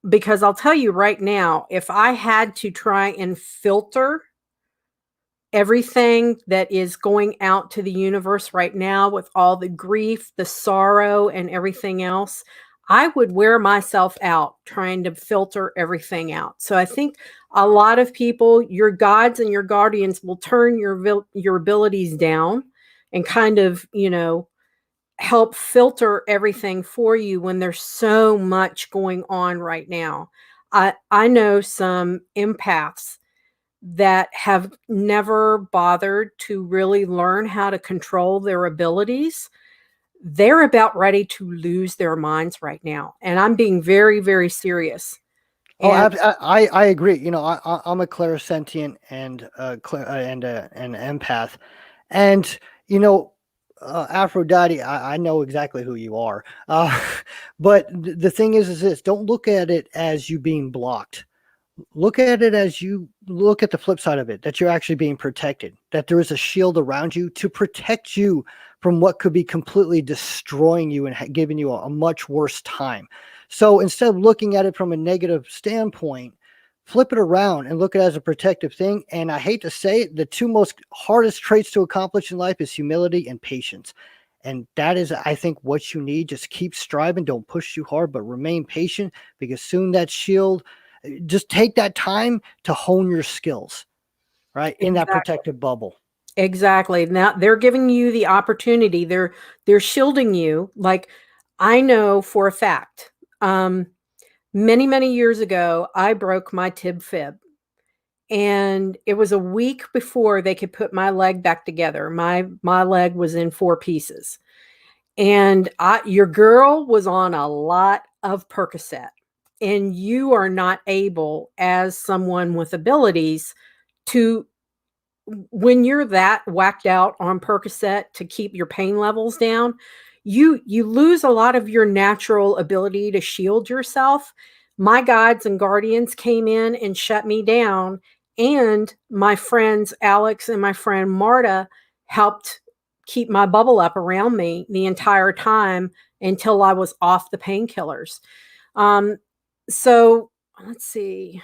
Because I'll tell you right now, if I had to try and filter everything that is going out to the universe right now with all the grief, the sorrow, and everything else, I would wear myself out trying to filter everything out. So I think a lot of people, your gods and your guardians, will turn your abilities down and kind of, help filter everything for you when there's so much going on right now. I know some empaths that have never bothered to really learn how to control their abilities. They're about ready to lose their minds right now. And I'm being very, very serious. Oh, And I agree. I'm a clairsentient and an empath, and Aphrodite. I know exactly who you are. But the thing is this: don't look at it as you being blocked. Look at it as you look at the flip side of it, that you're actually being protected, that there is a shield around you to protect you from what could be completely destroying you and giving you a much worse time. So instead of looking at it from a negative standpoint, flip it around and look at it as a protective thing. And I hate to say it, the two most hardest traits to accomplish in life is humility and patience. And that is, I think, what you need. Just keep striving. Don't push too hard, but remain patient, because soon that shield, just take that time to hone your skills, right? In that protective bubble. exactly. Now they're giving you the opportunity. They're shielding you. Like, I know for a fact, many, many years ago, I broke my tib fib. And it was a week before they could put my leg back together. My leg was in 4 pieces. And your girl was on a lot of Percocet. And you are not able, as someone with abilities, to, when you're that whacked out on Percocet to keep your pain levels down, you lose a lot of your natural ability to shield yourself. My gods and guardians came in and shut me down, and my friends Alex and my friend Marta helped keep my bubble up around me the entire time until I was off the painkillers. So let's see.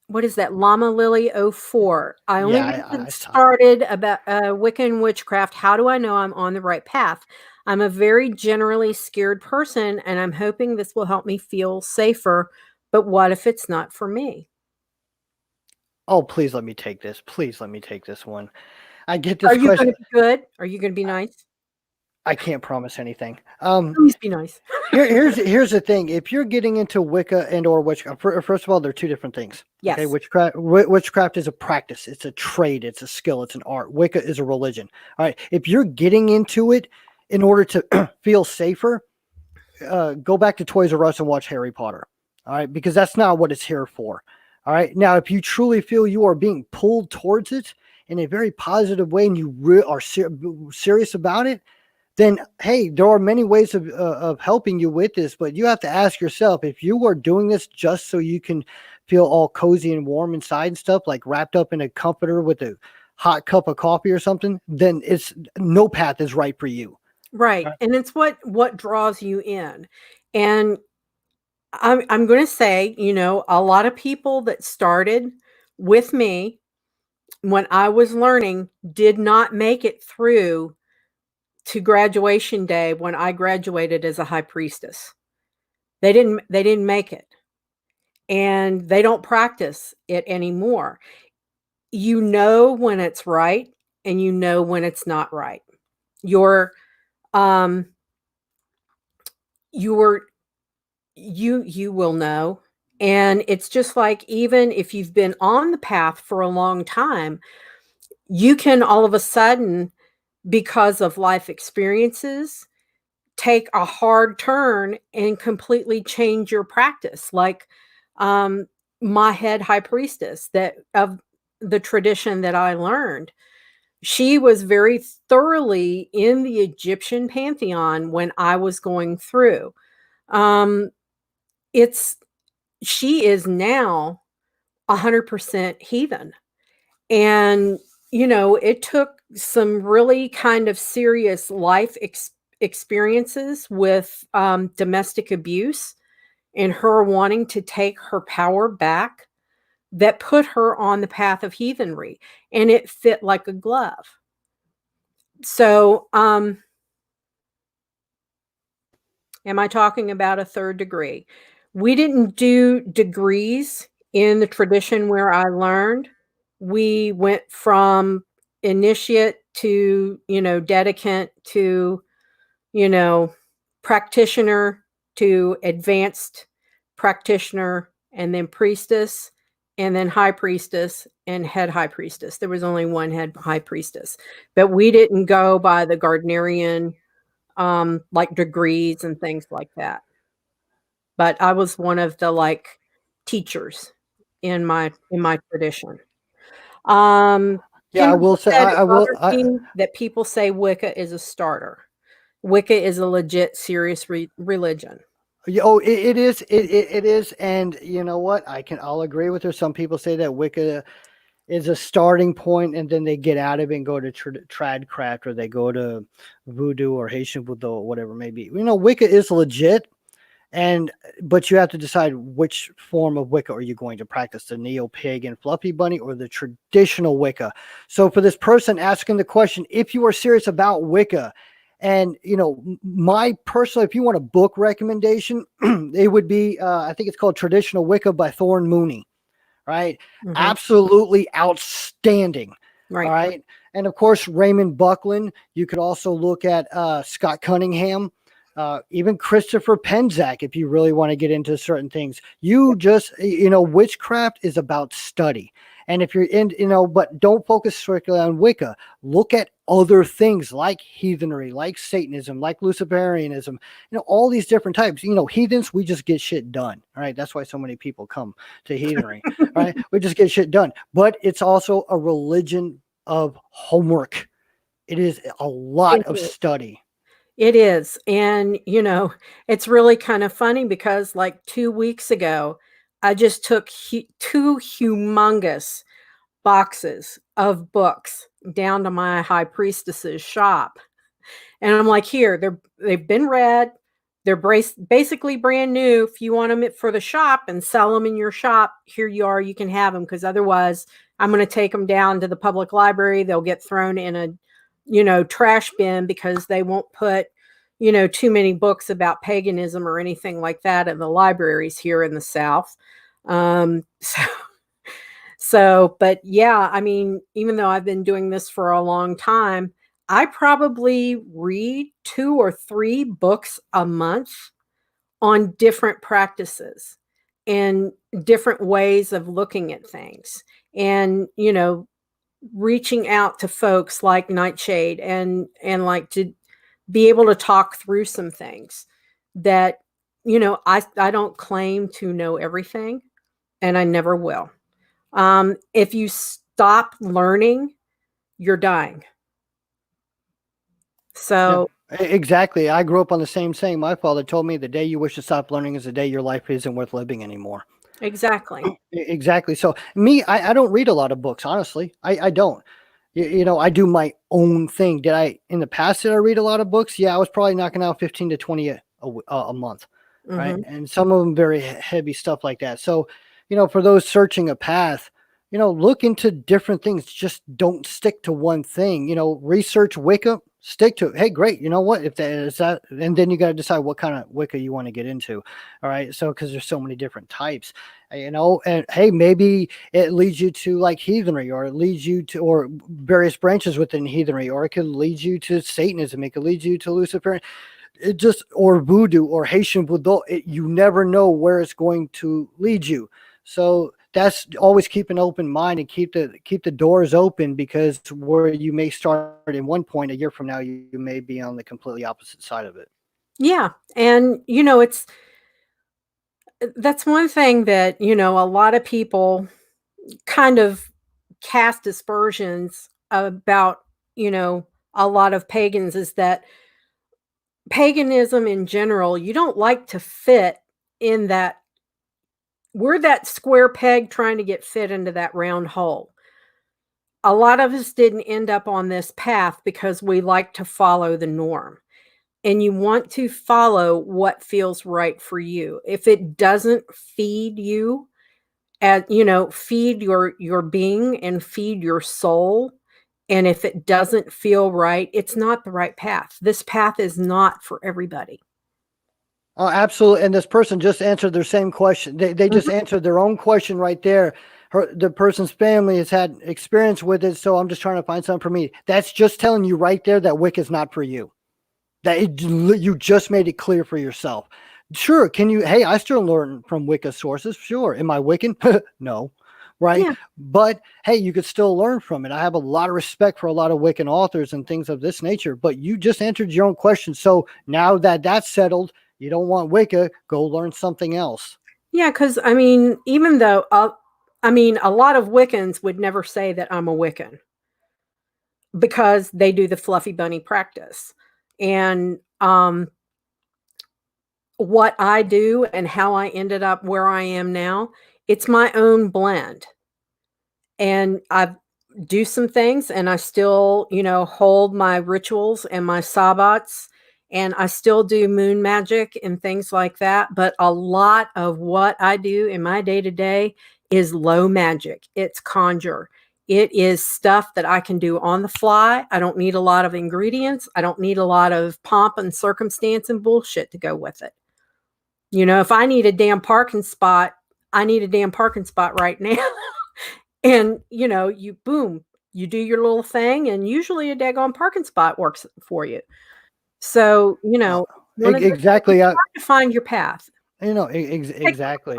What is that? Llama Lily 04. I only I started about Wicca and Witchcraft. How do I know I'm on the right path? I'm a very generally scared person, and I'm hoping this will help me feel safer. But what if it's not for me? Oh, please let me take this. Please let me take this one. I get Are this you going question. to be good? Are you going to be nice? I can't promise anything. Please be nice. Here's the thing. If you're getting into Wicca and or witchcraft, first of all, they're two different things. Yes. Okay, witchcraft is a practice. It's a trade. It's a skill. It's an art. Wicca is a religion. All right. If you're getting into it in order to feel safer, go back to Toys R Us and watch Harry Potter. All right, because that's not what it's here for. All right. Now, if you truly feel you are being pulled towards it in a very positive way and you are serious about it, then hey, there are many ways of helping you with this, but you have to ask yourself, if you are doing this just so you can feel all cozy and warm inside and stuff, like wrapped up in a comforter with a hot cup of coffee or something, then it's no path is right for you. Right. And it's what draws you in. And I'm going to say, a lot of people that started with me when I was learning did not make it through to graduation day when I graduated as a high priestess. They didn't make it. And they don't practice it anymore. You know when it's right and you know when it's not right. You will know. And it's just like, even if you've been on the path for a long time, you can all of a sudden, because of life experiences, take a hard turn and completely change your practice. Like my head high priestess that of the tradition that I learned, she was very thoroughly in the Egyptian pantheon when I was going through. Um, she is now 100% heathen. And, it took some really kind of serious life experiences with domestic abuse and her wanting to take her power back that put her on the path of heathenry. And it fit like a glove. So, am I talking about a third degree? We didn't do degrees in the tradition where I learned. We went from initiate to, dedicant to, practitioner to advanced practitioner, and then priestess, and then high priestess and head high priestess. There was only one head high priestess, but we didn't go by the Gardnerian like degrees and things like that. But I was one of the like teachers in my tradition. Yeah, I Kimberly will say said I will. that people say Wicca is a starter. Wicca is a legit, serious religion. Oh, it is. It is. And you know what? I'll agree with her. Some people say that Wicca is a starting point, and then they get out of it and go to tradcraft, or they go to voodoo or Haitian Boudoir, or whatever it may be. Wicca is legit, but you have to decide which form of Wicca are you going to practice, the neo-pagan fluffy bunny or the traditional Wicca. So for this person asking the question, if you are serious about Wicca, and my personal, if you want a book recommendation, it would be I think it's called Traditional Wicca by Thorne Mooney. Right? Mhm. Absolutely outstanding. Right. All right. And of course, Raymond Buckland. You could also look at Scott Cunningham, even Christopher Penczak, if you really want to get into certain things. Witchcraft is about study. And if you're in, but don't focus strictly on Wicca. Look at other things like heathenry, like Satanism, like Luciferianism, all these different types. Heathens, we just get shit done. All right. That's why so many people come to heathenry. Right. We just get shit done. But it's also a religion of homework. It is a lot of study. It is. And, it's really kind of funny because like 2 weeks ago, I just took 2 humongous boxes of books down to my high priestess's shop. And I'm like, here, they've been read. They're basically brand new. If you want them for the shop and sell them in your shop, here you are. You can have them, because otherwise I'm going to take them down to the public library. They'll get thrown in a, trash bin, because they won't put, too many books about paganism or anything like that in the libraries here in the South. But yeah, I mean, even though I've been doing this for a long time, I probably read 2 or 3 books a month on different practices and different ways of looking at things. And, reaching out to folks like Nightshade and like to be able to talk through some things that, I don't claim to know everything, and I never will. If you stop learning, you're dying. So exactly. I grew up on the same saying. My father told me the day you wish to stop learning is the day your life isn't worth living anymore. exactly. Exactly. So me, I don't read a lot of books, honestly. I don't. I do my own thing. In the past, did I read a lot of books? Yeah, I was probably knocking out 15 to 20 a month. Right. And some of them very heavy stuff like that. So, for those searching a path, look into different things. Just don't stick to one thing. Research Wicca, stick to it. Hey, great. You know what? If that is that, and then you got to decide what kind of Wicca you want to get into. All right. So, because there's so many different types, and hey, maybe it leads you to like heathenry, or it leads you to, or various branches within heathenry, or it could lead you to Satanism. It could lead you to Lucifer. Or voodoo or Haitian Boudoir. You never know where it's going to lead you. So that's always keep an open mind and keep the doors open, because where you may start in one point, a year from now, you may be on the completely opposite side of it. Yeah. And, that's one thing that, a lot of people kind of cast aspersions about a lot of pagans is that paganism in general, you don't like to fit in that. We're that square peg trying to get fit into that round hole. A lot of us didn't end up on this path because we like to follow the norm. And you want to follow what feels right for you. If it doesn't feed you, feed your being and feed your soul, and if it doesn't feel right, it's not the right path. This path is not for everybody. Oh, absolutely. And this person just answered their same question. They just answered their own question right there. The person's family has had experience with it, so I'm just trying to find something for me. That's just telling you right there that Wicca is not for you. You just made it clear for yourself. Sure, hey, I still learn from Wicca sources. Sure. Am I Wiccan? No. Right. Yeah. But hey, you could still learn from it. I have a lot of respect for a lot of Wiccan authors and things of this nature, but you just answered your own question. So now that that's settled, you don't want Wicca, go learn something else. Yeah. Cause even though, a lot of Wiccans would never say that I'm a Wiccan because they do the fluffy bunny practice. And, what I do and how I ended up where I am now, it's my own blend. And I do some things and I still, hold my rituals and my sabbats, and I still do moon magic and things like that. But a lot of what I do in my day-to-day is low magic. It's conjure. It is stuff that I can do on the fly. I don't need a lot of ingredients. I don't need a lot of pomp and circumstance and bullshit to go with it. If I need a damn parking spot, I need a damn parking spot right now. And, you do your little thing, and usually a daggone parking spot works for you. So, exactly. You have to find your path. Exactly.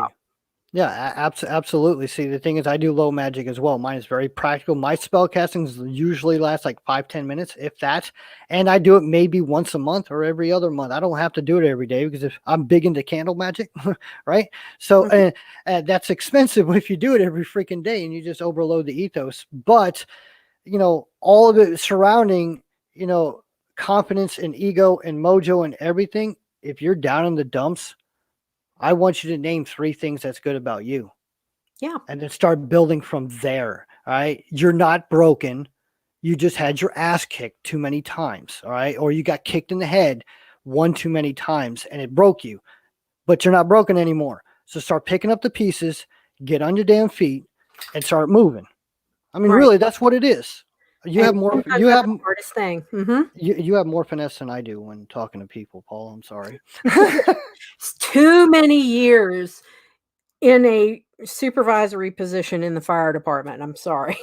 Yeah, absolutely. See, the thing is, I do low magic as well. Mine is very practical. My spell castings usually last like 5-10 minutes, if that. And I do it maybe once a month or every other month. I don't have to do it every day because if I'm big into candle magic, right? So that's expensive if you do it every freaking day and you just overload the ethos. But, all of it surrounding, confidence and ego and mojo and everything, if you're down in the dumps, I want you to name 3 things that's good about you. Yeah. And then start building from there. All right. You're not broken. You just had your ass kicked too many times. All right. Or you got kicked in the head one too many times and it broke you, but you're not broken anymore. So start picking up the pieces, get on your damn feet and start moving. Really, that's what it is. You have more. You have the hardest thing. Mm-hmm. You have more finesse than I do when talking to people, Paul. I'm sorry. It's too many years in a supervisory position in the fire department. I'm sorry.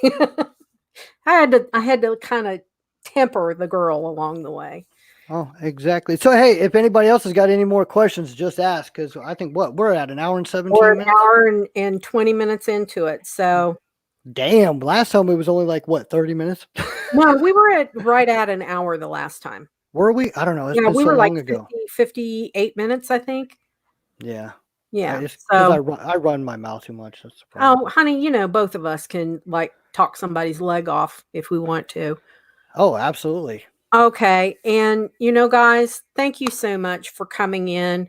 I had to kind of temper the girl along the way. Oh, exactly. So, hey, if anybody else has got any more questions, just ask, because I think we're at an hour and 17 minutes. We're an hour and 20 minutes into it. So. Damn, last time it was only like 30 minutes? No, we were right at an hour the last time. Were we? I don't know. It's been we so were long like 50, 58 minutes, I think. Yeah. Yeah. Because I run my mouth too much. That's the problem. Oh, honey, both of us can talk somebody's leg off if we want to. Oh, absolutely. Okay. And, guys, thank you so much for coming in.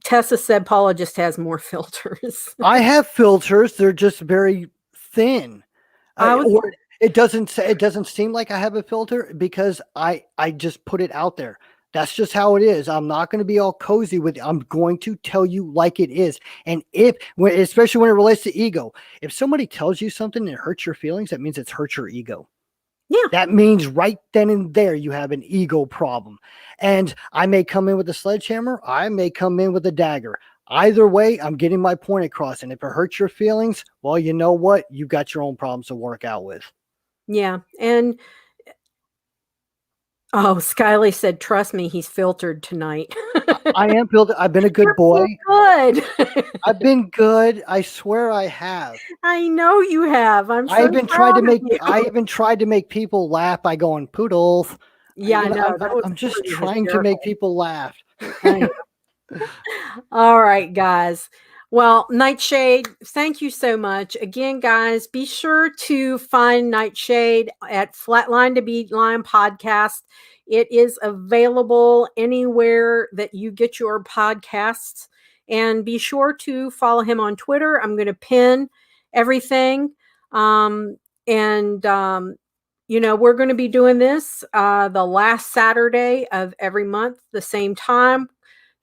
Tessa said Paula just has more filters. I have filters. They're just very thin. Or it doesn't seem like I have a filter because I just put it out there. That's just how it is. I'm not going to be all cozy with it. I'm going to tell you like it is. And especially when it relates to ego, if somebody tells you something and it hurts your feelings, that means it's hurt your ego. Yeah. That means right then and there you have an ego problem. And I may come in with a sledgehammer. I may come in with a dagger. Either way, I'm getting my point across. And if it hurts your feelings, well, you know what? You got your own problems to work out with. Yeah. And Skyly said, trust me, he's filtered tonight. I am filtered. I've been a good boy. Good. I've been good. I swear I have. I know you have. I even tried to make people laugh by going poodles. Yeah, I know. I'm just trying to make people laugh. All right, guys. Well, Nightshade, thank you so much. Again, guys, be sure to find Nightshade at Flatline to Beatline podcast. It is available anywhere that you get your podcasts. And be sure to follow him on Twitter. I'm going to pin everything. We're going to be doing this the last Saturday of every month, the same time.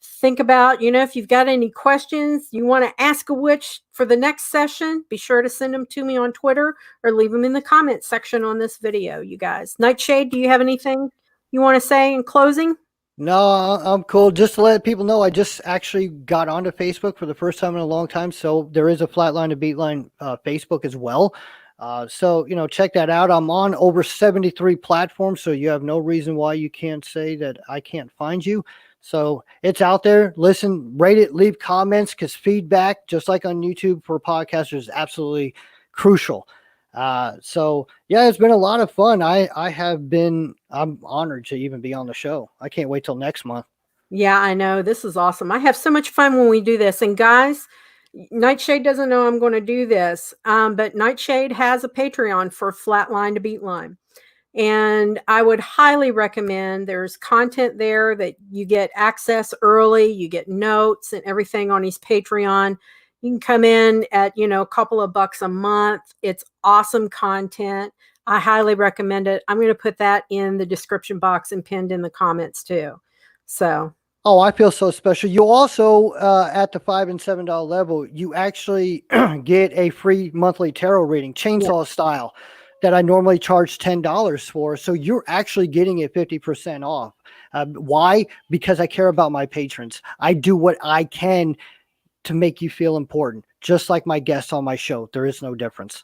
Think about, if you've got any questions you want to ask a witch for the next session, be sure to send them to me on Twitter or leave them in the comment section on this video, you guys. Nightshade, do you have anything you want to say in closing? No, I'm cool. Just to let people know, I just actually got onto Facebook for the first time in a long time. So there is a Flatline to Beatline Facebook as well. So, check that out. I'm on over 73 platforms, so you have no reason why you can't say that I can't find you. So it's out there. Listen, rate it, leave comments, because feedback, just like on YouTube for podcasters, is absolutely crucial. So yeah, it's been a lot of fun. I'm honored to even be on the show. I can't wait till next month. Yeah, I know. This is awesome. I have so much fun when we do this. And guys, Nightshade doesn't know I'm going to do this, but Nightshade has a Patreon for Flatline to Beatline. And I would highly recommend, there's content there that you get access early, you get notes and everything on his Patreon. You can come in at, a couple of bucks a month. It's awesome content. I highly recommend it. I'm going to put that in the description box and pinned in the comments too. So. Oh, I feel so special. You also, at the $5 and $7 level, you actually get a free monthly tarot reading, chainsaw style, that I normally charge $10 for. So you're actually getting it 50% off. Why? Because I care about my patrons. I do what I can to make you feel important, just like my guests on my show. There is no difference.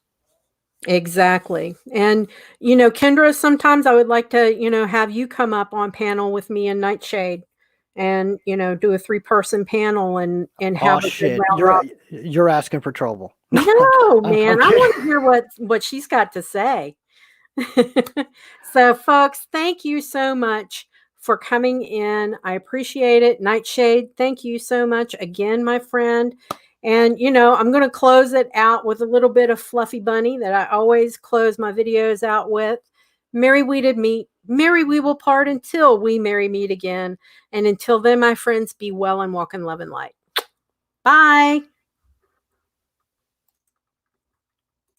Exactly. And, Kendra, sometimes I would like to, have you come up on panel with me and Nightshade and, do a 3-person panel and have a shit. good round. You're asking for trouble. No, man. I want to hear what she's got to say. So, folks, thank you so much for coming in. I appreciate it. Nightshade, thank you so much again, my friend. And, I'm going to close it out with a little bit of Fluffy Bunny that I always close my videos out with. Merry we did meet. Merry we will part until we merry meet again. And until then, my friends, be well and walk in love and light. Bye.